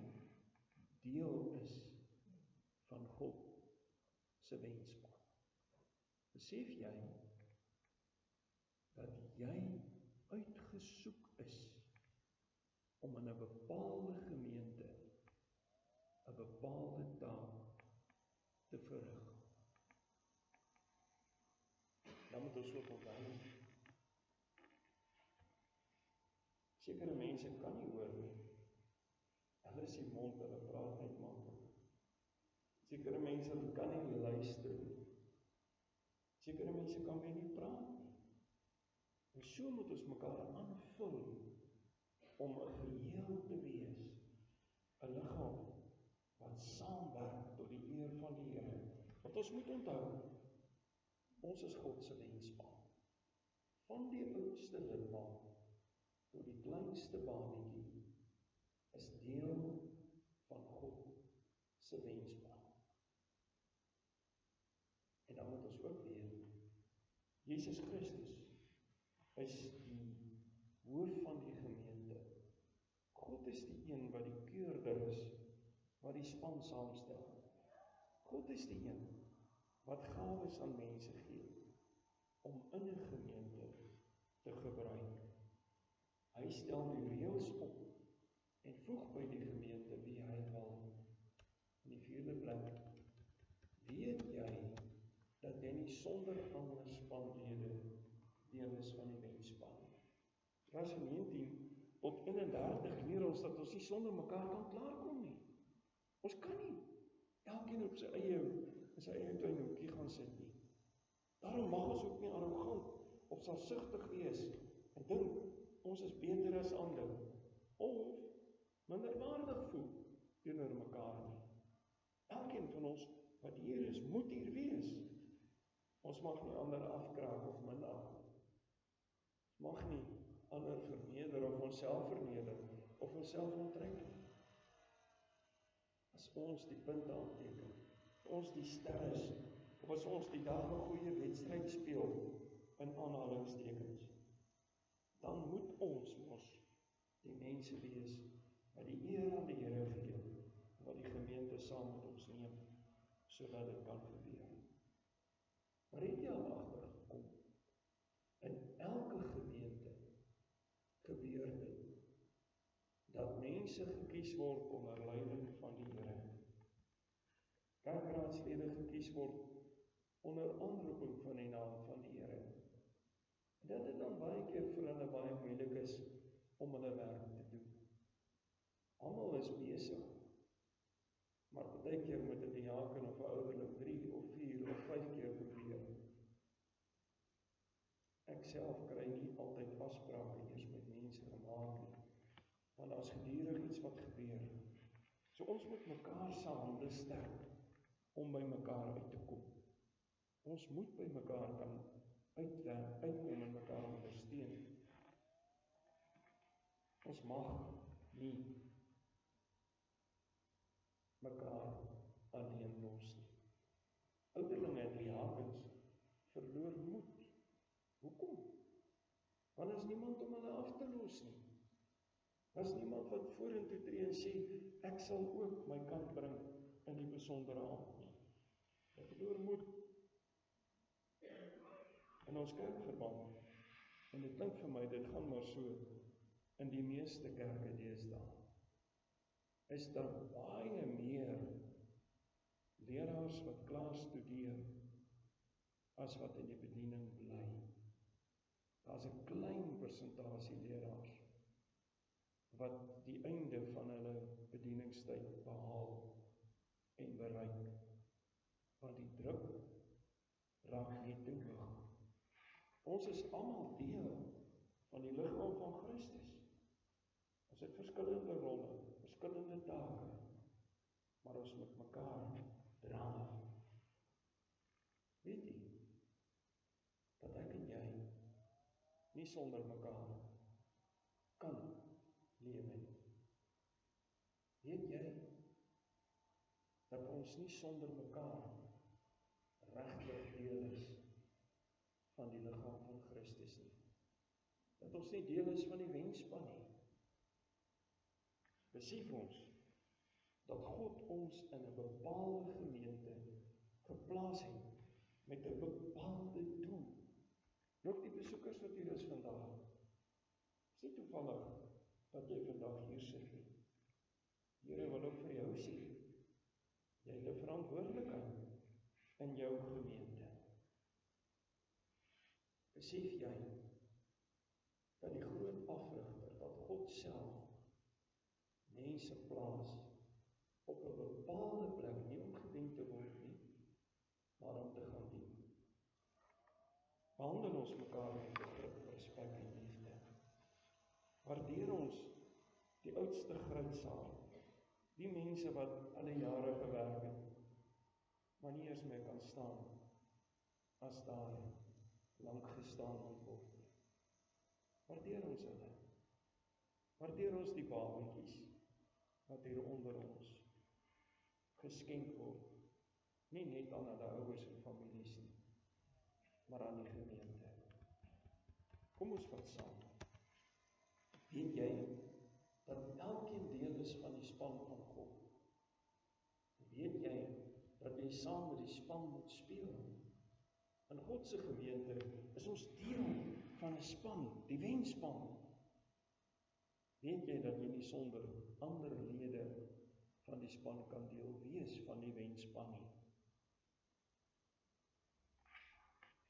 deel is van God se wensplan? Besef jy dat jy uitgesoek is om in 'n bepaalde gemeente 'n bepaalde taak te verrig? Dan moet ons ook onthou, sekere mense kan nie hoor nie. Hulle is die mond, hulle praat net maklik. Sekere mense kan nie luister nie. Sekere mense kan weer nie praat nie. En so moet ons mekaar aanvul om 'n geheel te wees, 'n liggaam wat saamwerk tot die eer van die Here. Want ons moet onthou, ons is God se wensplan. Van die oudste lidmaat tot die kleinste babatjie is deel van God se wensplan. En dan moet ons ook weet, Jesus Christus is die hoof van die gemeente. God is die een wat die keurder is, wat die span saamstel. God is die een wat gawes aan mense gee, om in 'n gemeente te gebruik. Hy stel die reëls op, en voeg by die gemeente wie hy wil. In die 4de plek, weet jy, dat jy nie sonder ander spanlede deel is van die wensplan. Vers 19 tot 31 leer ons dat ons nie sonder mekaar kan klaarkom nie. Ons kan nie elkeen op sy eie klein hoekie gaan sit nie. Daarom mag ons ook nie arrogant of selfsugtig wees en dink ons is beter as ander of minderwaardig voel teenoor mekaar nie. Elkeen van ons wat hier is, moet hier wees. Ons mag nie ander afkraak of minag. Ons mag nie ander verneder of onsself verneder of onsself onttrek. As ons die punte aanteken, as ons die sterre is, of as ons die dag 'n goeie wedstryd speel, in aanhalingstekens, dan moet ons mos die mense wees wat die eer aan die Here gee, wat die gemeente saam met ons neem, sodat dit kan gebeur. Maar het jy al agtergekom, in elke gemeente gebeur dit, dat mense gekies word onder leiding van die Here. Kerkraadslede gekies word onder aanroeping van die naam van die Here. En dat dit dan baie keer vir hulle baie moeilik is om hulle werk te doen. Almal is besig, maar baie keer moet 'n diaken of 'n ouderling 3 of 4 of 5 keer probeer. Ek self kry nie altyd afsprake eers met mense gemaak nie, want as gedurig iets wat gebeur. So ons moet mekaar se hande sterk om by mekaar uit te kom. Ons moet by mekaar kan uitkom en mekaar ondersteun. Ons mag nie mekaar alleen los nie. Ouderlinge en diakens verloor moed. Hoekom? Want is niemand om hulle af te los nie. As niemand wat vorentoe tree en sê, ek sal ook my kant bring in die besondere hand nie. Ek verloor moed. In ons kerkverband, en dit klink vir my, dit gaan maar so, in die meeste kerke deesdae, is daar baie meer leraars wat klaar studeer, as wat in die bediening bly. Daar's 'n klein persentasie leraars, wat die einde van hulle bedieningstyd behaal en bereik, want die druk raak nie toenig. Ons is almal deel van die liggaam van Christus. Ons het verskillende rolle, verskillende take, maar ons moet mekaar dra. Weet jy, dat ek en jy nie sonder mekaar kan lewe nie. Weet jy, dat ons nie sonder mekaar regtig deel is van die liggaam van Christus nie. Dat ons nie deel is van die wenspan nie. Besef ons, dat God ons in 'n bepaalde gemeente geplaas het, met 'n bepaalde doel. Ook die besoekers wat hier is vandag, is nie toevallig dat jy vandag hier sit nie. Here wil ook vir jou sê, jy het 'n verantwoordelikheid in jou gemeente. Besef jy, dat die groot afrigter, dat God self mense plaas op 'n bepaalde plek, nie om gedien te word nie, maar om te gaan dien. Behandel ons mekaar met begrip, respek en liefde. Waardeer ons die oudste grydsaal, die mense wat al die jare gewerk het, maar nie eers meer kan staan, as daar lank gestaan moet word. Waardeer ons hulle. Waardeer ons die babetjies, wat hier onder ons geskenk word, nie net aan hulle ouers en families nie, maar aan die gemeente. Kom ons vat saam. Weet jy, dat elkeen deel is van die span van God? Weet jy, dat jy saam met die span moet speel? In God se gemeente is ons deel van 'n span, die wenspan. Weet jy dat jy nie sonder ander lede van die span kan deel wees van die wenspan nie?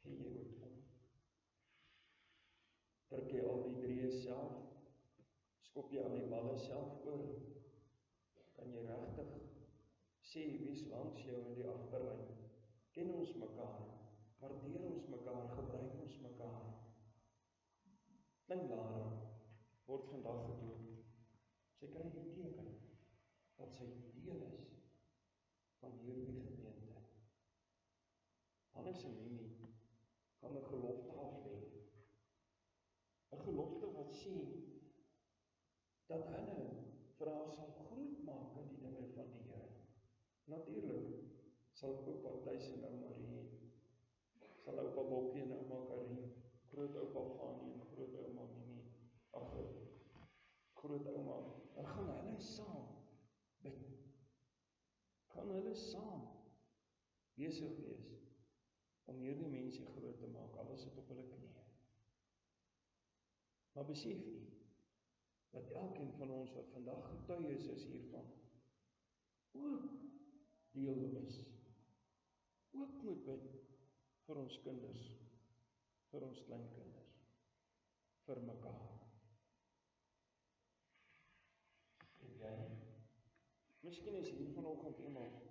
Gee jy goed om? Druk jy al die drieë self? Skop jy al die balle self oor? Kan jy regtig sê wie's langs jou in die agterlyn? Ken ons mekaar? Waardeer ons mekaar? Gebruik ons mekaar? Klein Lara word vandag gedoop. Sy kry die teken dat sy deel is van hierdie gemeente. Hannes en Mimi gaan 'n gelofte aflê. 'n Gelofte wat sê dat hulle vir haar sal groot maak in die dinge van die Here. Natuurlik sal oupa Thys en ouma Marie, sal oupa Bokkie en ouma Karin, groot oupa Fanie en groot ouma Mimi, groot ouma, dan gaan hulle saam bid. Gaan hulle saam besig wees om hierdie mense groot te maak, al is dit op hulle knieë. Maar besef nie, dat elkeen van ons wat vandag getuies is hiervan, ook deel is. Ook moet bid vir ons kinders, vir ons kleinkinders, vir mekaar. En jy, miskien is hier vanoggend iemand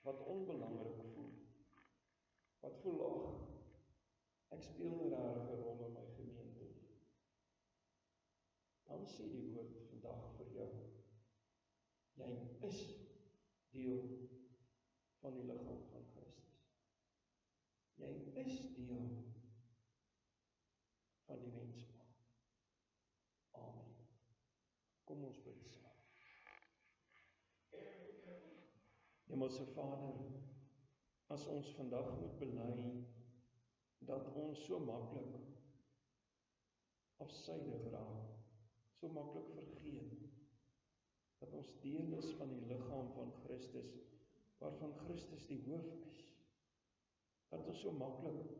wat onbelangrik voel. Wat voel, ag, ek speel nie regtig 'n rol in my gemeente nie. Dan sê die woord vandag vir jou, jy is deel van die liggaam van Christus. Jy is deel van die wenspan. Amen. Kom ons bid saam. Hemelse Vader, as ons vandag moet bely dat ons so maklik afsydig raak, so maklik vergeet, dat ons deel is van die liggaam van Christus, waarvan Christus die hoof is, dat ons so maklik,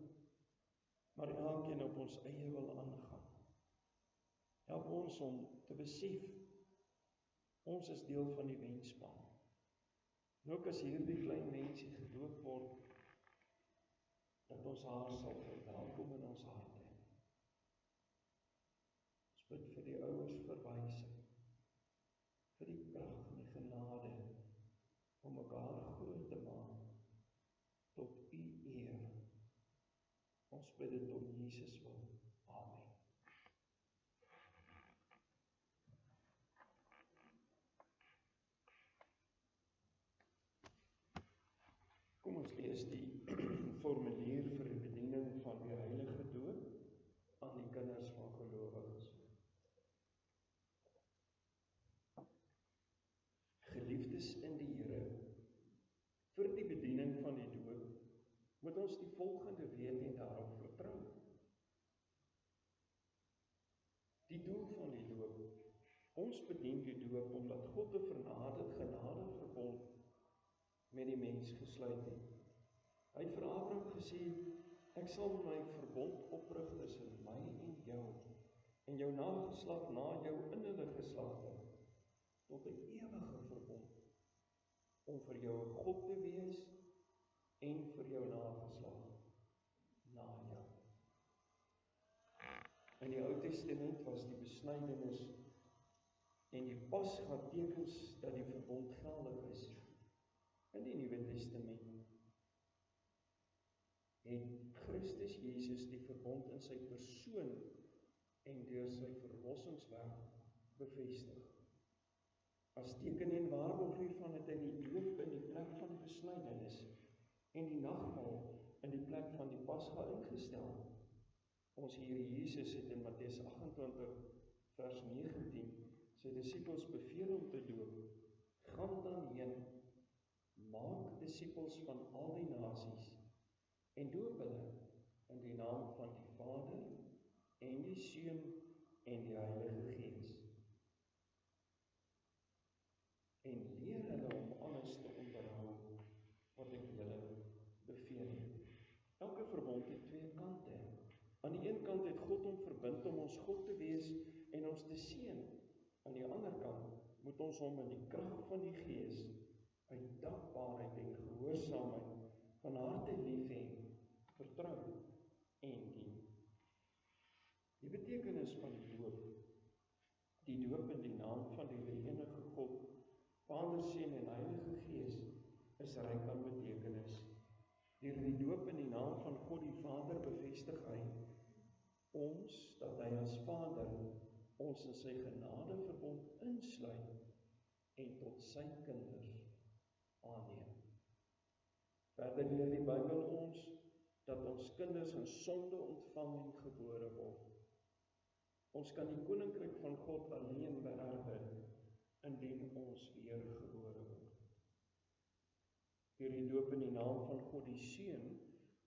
maar elkeen op ons eie wil aangaan. Help ons om te besef, ons is deel van die wenspan. En ook as hierdie klein mensie gedoop word, dat ons haar sal verwelkom in ons harte. Ons bid vir die ouers verwysing, vir die krag en die genade, om mekaar groot te maak, tot u eer. Ons bid dit om Jesus wil. Amen. Kom ons lees die formulier vir die bediening van die heilige doop aan die kinders van gelowiges. Geliefdes in die Here, vir die bediening van die doop moet ons die volgende weet en daarop vertrou. Die doel van die doop. Ons bedien die doop omdat God 'n genadeverbond met die mens gesluit het. Hy het vir Abraham gesê, ek sal my verbond oprig tussen my en jou nageslag na jou in hulle geslagte, tot 'n ewige verbond, om vir jou 'n God te wees en vir jou nageslag na jou. In die Ou Testament was die besnydenis en die Pasga tekens dat die verbond geldig is. In die Nuwe Testament het Christus Jesus die verbond in sy persoon en deur sy verlossingswerk bevestig. As teken en waarborg hiervan het hy die doop in die plek van die besnydenis en die nagmaal in die plek van die Pasga ingestel. Ons Here Jesus het in Matteus 28 vers 19 sy disippels beveel om te doop. Gaan dan heen, maak disippels van al die nasies en doop hulle in die naam van die Vader en die Seun en die Heilige Gees. En leer hulle om alles te onderhou wat ek julle beveel het. Elke verbond het twee kante. Aan die een kant het God hom verbind om ons God te wees en ons te seën. Aan die ander kant moet ons hom in die krag van die Gees uit dankbaarheid en gehoorsaamheid van harte lief hê, vertrou en dien. Die betekenis van die doop in die naam van die enige God, Vader, Seun en Heilige Gees, is ryk aan betekenis. Deur die doop in die naam van God die Vader bevestig hy ons, dat hy as Vader ons in sy genadeverbond insluit en tot sy kinders aanneem. Verder leer die Bybel ons dat ons kinders in sonde ontvang en gebore word. Ons kan die koninkryk van God alleen beerwe indien ons weer gebore word. Deur die doop in die naam van God die Seun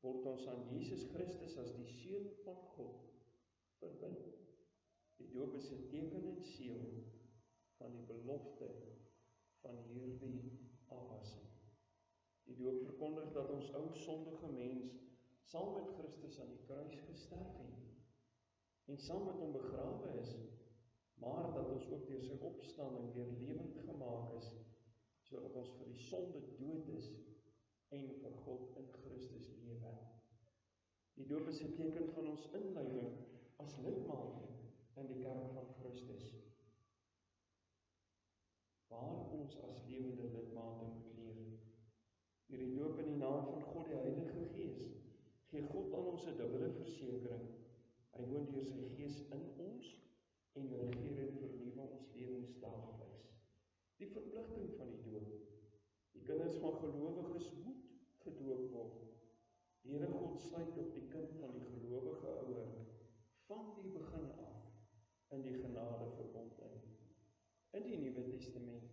word ons aan Jesus Christus as die Seun van God verbind. Die doop is 'n teken en seël van die belofte van hierdie afwassing. Die doop verkondig dat ons ou sondige mens saam met Christus aan die kruis gesterf het en saam met hom begrawe is, maar dat ons ook deur sy opstanding weer lewend gemaak is, sodat ons vir die sonde dood is en vir God in Christus lewe. Die doop is 'n teken van ons inleiding as lidmate in die kerk van Christus, waar ons as lewende lidmate moet leef. Deur die doop in die naam van God die Heilige Gees, gee God aan ons 'n dubbele versekering. Hy woon deur sy Gees in ons en regeer en vernuwe ons lewens daagliks. Die verpligting van die doop. Die kinders van gelowiges moet gedoop word. Die Here God sluit op die kind van die gelowige ouer van die begin af in die genadeverbond in. In die Nuwe Testament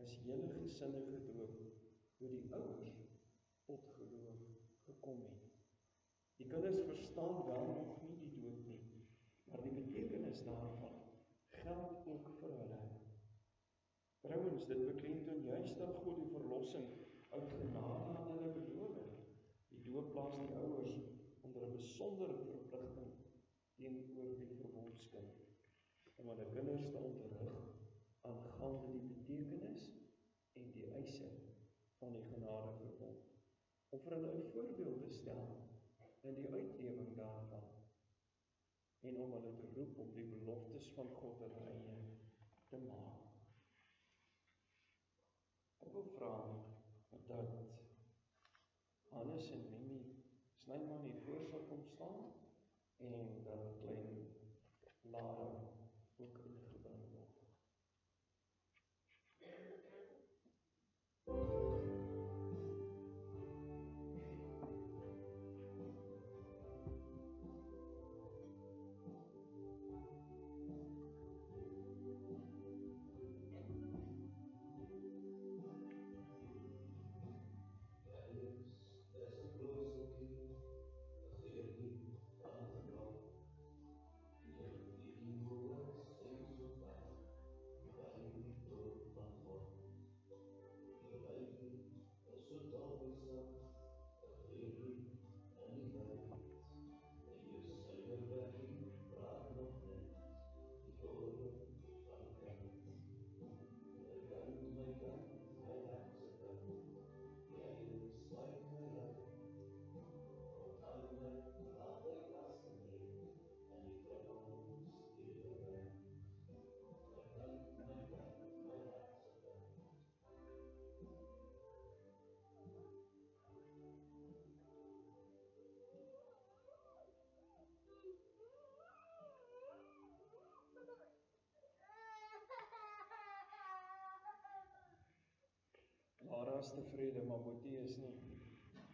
is hele gesinne gedoop toe die ouers tot geloof gekom het. Die kinders verstaan wel nog nie die doop nie, maar die betekenis daarvan geld ook vir hulle. Trouwens, dit beklemtoon juist dat God die verlossing uit genade aan hulle beloof het. Die doop plaas die ouers onder 'n besondere verpligting teenoor die verbondskind, om hulle kinders te onderrig aangaande die betekenis en die eise van die genadeverbond, om vir hulle 'n voorbeeld te stel in die uitlewing daarvan, en om hulle te roep om die beloftes van God hulle eie te maak. Ek wil vra dat Hannes en Mimi Snyman hier voor sal kom staan, en dat klein Lara ook ingebring word. Lara is tevrede, maar Boetie is nie.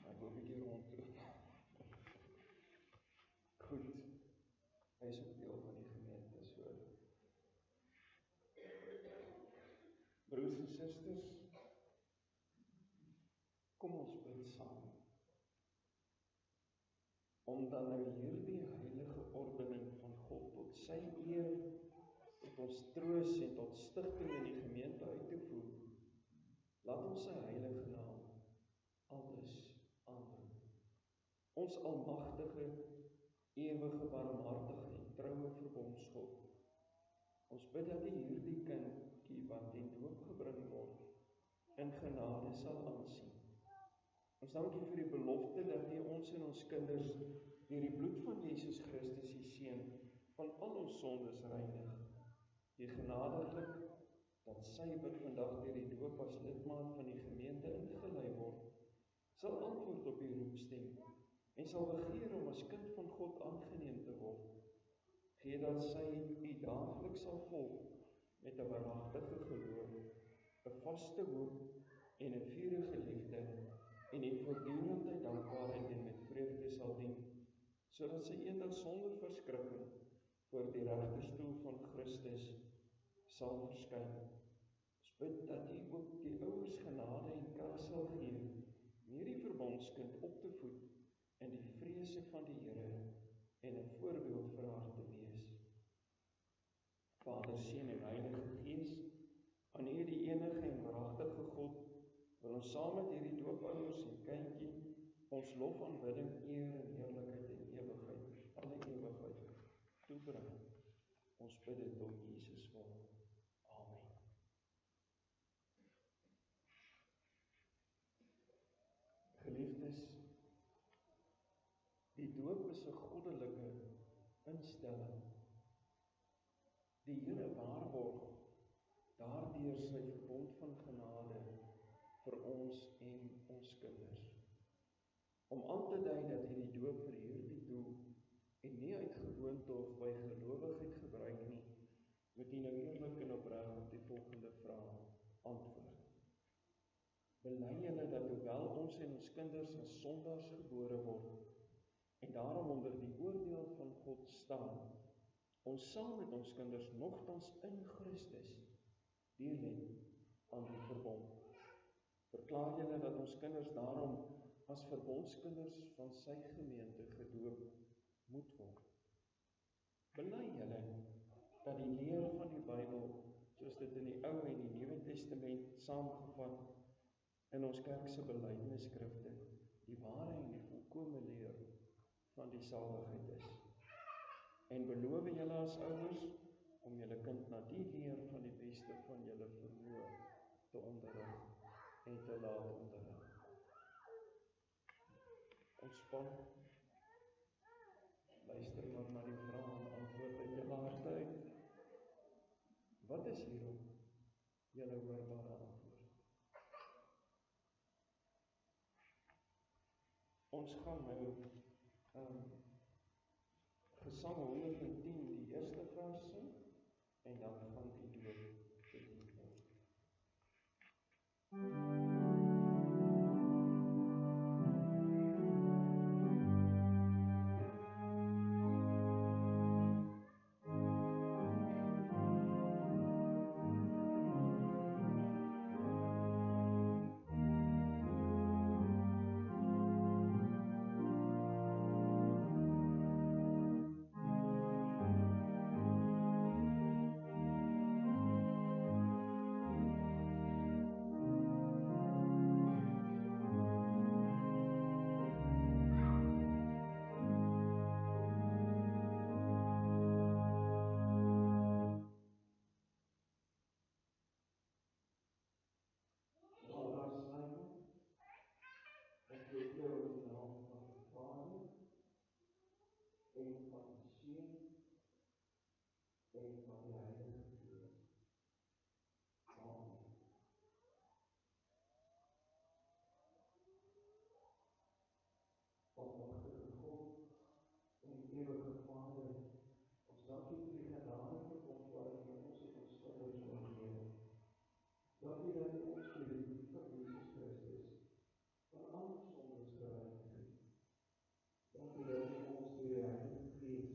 Ek wil 'n bietjie rondloop. Goed, hy is ook deel van die gemeente, so. Broers en susters, kom ons bid saam. Om dan nou hierdie heilige ordening van God tot sy eer, tot ons troos en tot stigting in die gemeente uit te voer, laat ons sy heilige naam alles aanroep. Ons almagtige, ewige, barmhartige en troue verbondsgod, ons bid dat U hierdie kindjie wat ten doop gebring word, in genade sal aansien. Ons dank U vir die belofte dat U ons en ons kinders deur die bloed van Jesus Christus, U Seun, van al ons sondes reinig. U genadiglik dat sy wat vandag deur die doop as lidmaat van die gemeente ingelei word, sal antwoord op U roepstem en sal begeer om as kind van God aangeneem te word. Gee dat sy U daagliks sal volg met 'n waaragtige geloof, 'n vaste hoop en 'n vurige liefde, en in voortdurende dankbaarheid en met vreugde sal dien, sodat sy eendag sonder verskrikking voor die regterstoel van Christus sal verskyn. Ons bid dat U ook die ouers genade en krag sal gee, om hierdie verbondskind op te voed in die vrese van die Here en 'n voorbeeld vir haar te wees. Vader, Seun en Heilige Gees, aan U die enige en waaragtige God, wil ons saam met hierdie doopouers en kindjie ons lof, aanbidding, eer en heerlikheid en ewigheid, alle ewigheid toebring. Ons bid dit om Jesus wil. Amen. Geliefdes, die doop is 'n goddelike instelling. Die Here waarborg daardeur sy verbond van genade vir ons en ons kinders. Om aan te dui dat hierdie doop vir hierdie doel en nie uit gewoonte of by gelowigheid gebruik nie, moet jy nou eerlik en opreg op die volgende vraag antwoord. Bely julle dat hoewel ons en ons kinders as sondaars gebore word, en daarom onder die oordeel van God staan, ons saam met ons kinders nogtans in Christus deel het aan die verbond. Verklaar julle dat ons kinders daarom as verbondskinders van sy gemeente gedoop moet word. Bely julle dat die leer van die Bybel, soos dit in die Ou en die Nuwe Testament saamgevat in ons kerk se belydenisskrifte, die ware en die volkome leer van die saligheid is. En beloof julle as ouers om julle kind na die leer van die beste van julle vermoë te onderrig en te laat onderrig. Ontspan, luister maar na die vrae en antwoord uit julle harte uit. Wat is hierop julle hoorbare antwoord? Ons gaan nou Gesang 110 die eerste vers sing en dan gaan die doop bedien word. Almagtige God en ewige Vader, ons dankie vir die genade verbond waarin U ons en ons kinders omgee. Dankie dat U ons vir die liefde van Jesus Christus van alle sondes gereinig het. Dankie dat U ons deur die Heilige Gees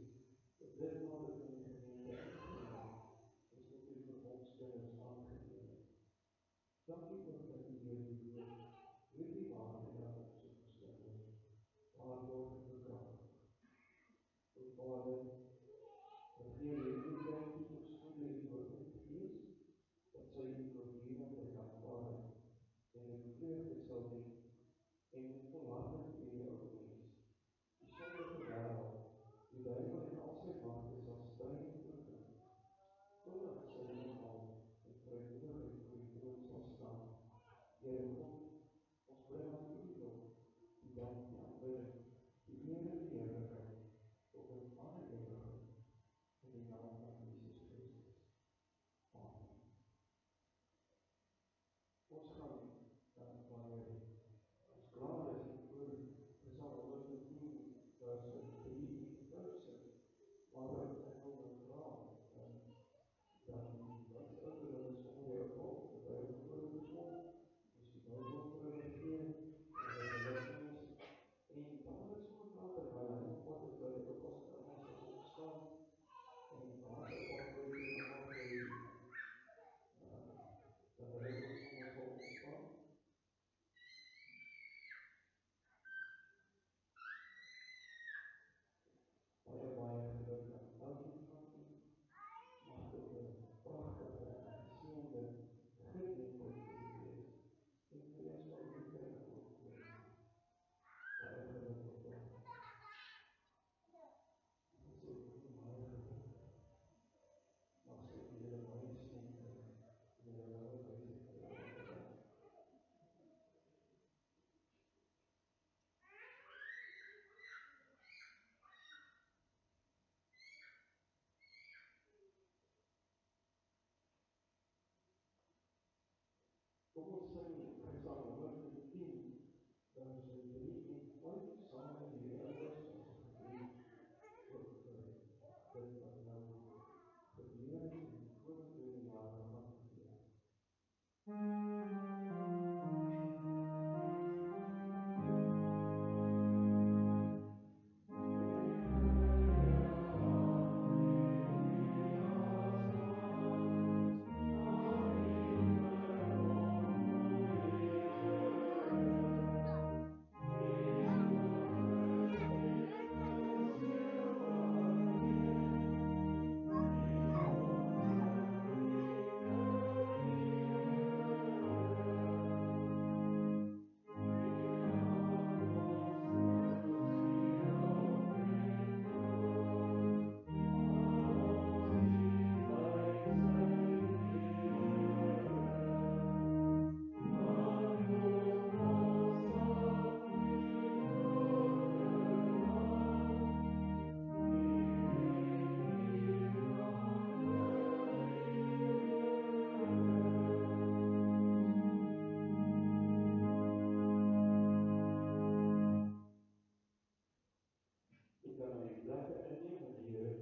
op dit moment in die gemeente uitgeneem ons tot U verbondskinders aangeneem het. Dankie ook dat U deur die woord hierdie waarheid aan ons maar word bekragtig. O Vader, dat gee hierdie tyd die verskoon die Heilige Gees, dat sy die voortdurende dankbaarheid en die vreugde sal hê en die volharding in die ou mens, die sondige wêreld, die duiwel en al sy magte sal stryd en oorwin, totdat sy eenmaal in vrymoedigheid voor die troon sal staan. Here God, ons bring aan U die lof, die dank, die aanbidding, die eer en die heerlikheid, tot in alle ewigheid, in die naam van Jesus Christus. Amen. Ons gaan, wanneer ons klaar is, oor Gesang 110, vers 3 en 5, maar ek wil my vraag, dan wat is ook dat is onder jou kop, dat hy ook voor ons kom, is die Bijbel voor ons gegeven, en dat hy lesings, en dan is ook later, waar hy ook wat is, dat hy ook als het allemaal sal opstaan, en dan is ook wat hy allemaal vir dat hy ook allemaal sal opstaan. Baie geluk aan elkeen van u. Mag dit 'n pragtige en geseënde geleentheid vir u wees. En vir die res van die tyd ook wees. Baie geluk op dag. Ons sê baie geluk. Mag sy julle baie seën in julle lewe wyse vir elke dag. Kom ons sing Gesang 110, vers 3 en 5, saam met die Here ons gebed vir dit wat nou gebeur het en komende jare gaan gebeur. lekker inneem met die Here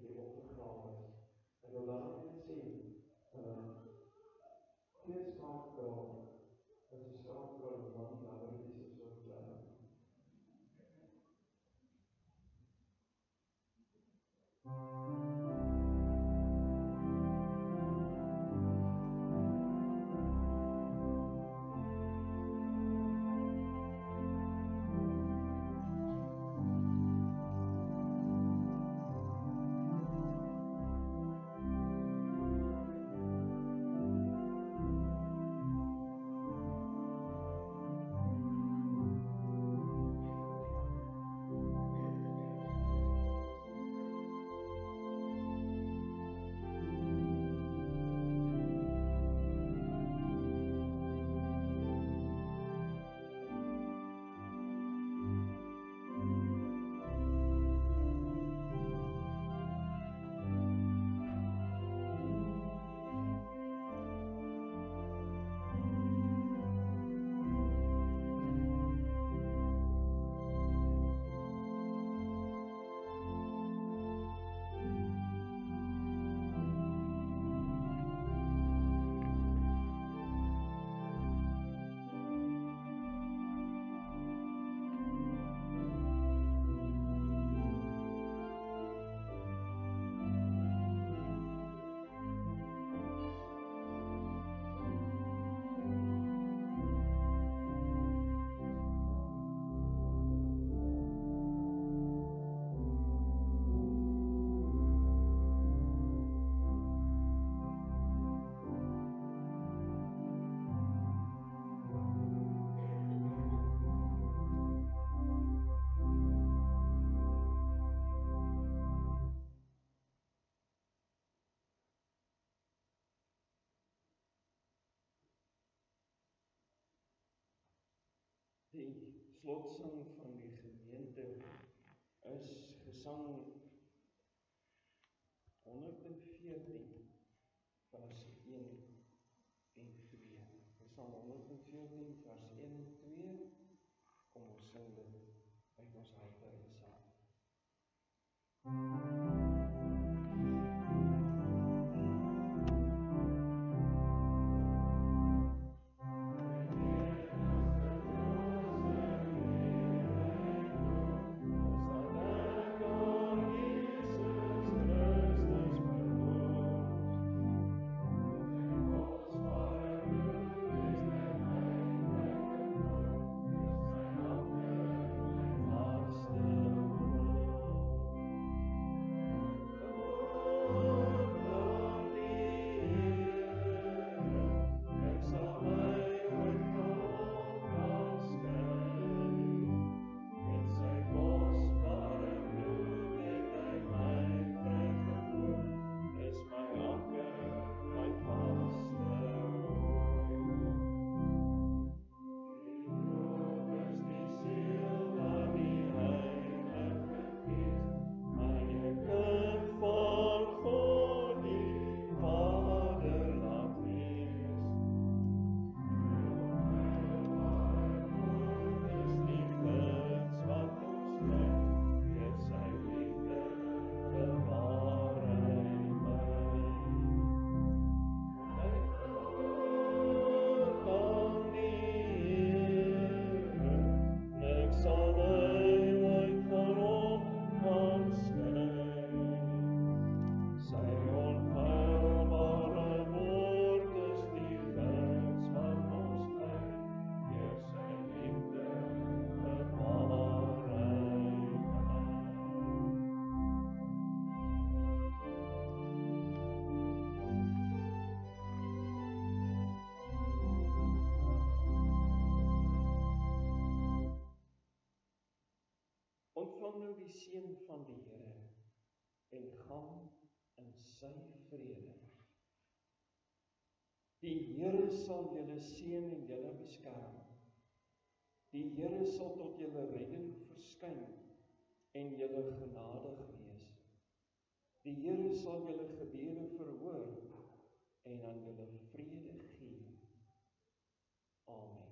die opgegrawe is. Ek wil dan net sê, geen straatkraal, as die straatkraal en dan die ander is een soort Die slotsing van die gemeente is Gesang 114 vers 1 en 2. Gesang 114 vers 1 en 2. Kom ons sing dit uit ons harte en saam. Ontvang nou die seën van die Here en gaan in sy vrede. Die Here sal julle seën en julle beskerm. Die Here sal tot julle redding verskyn en julle genadig wees. Die Here sal julle gebede verhoor en aan julle vrede gee. Amen.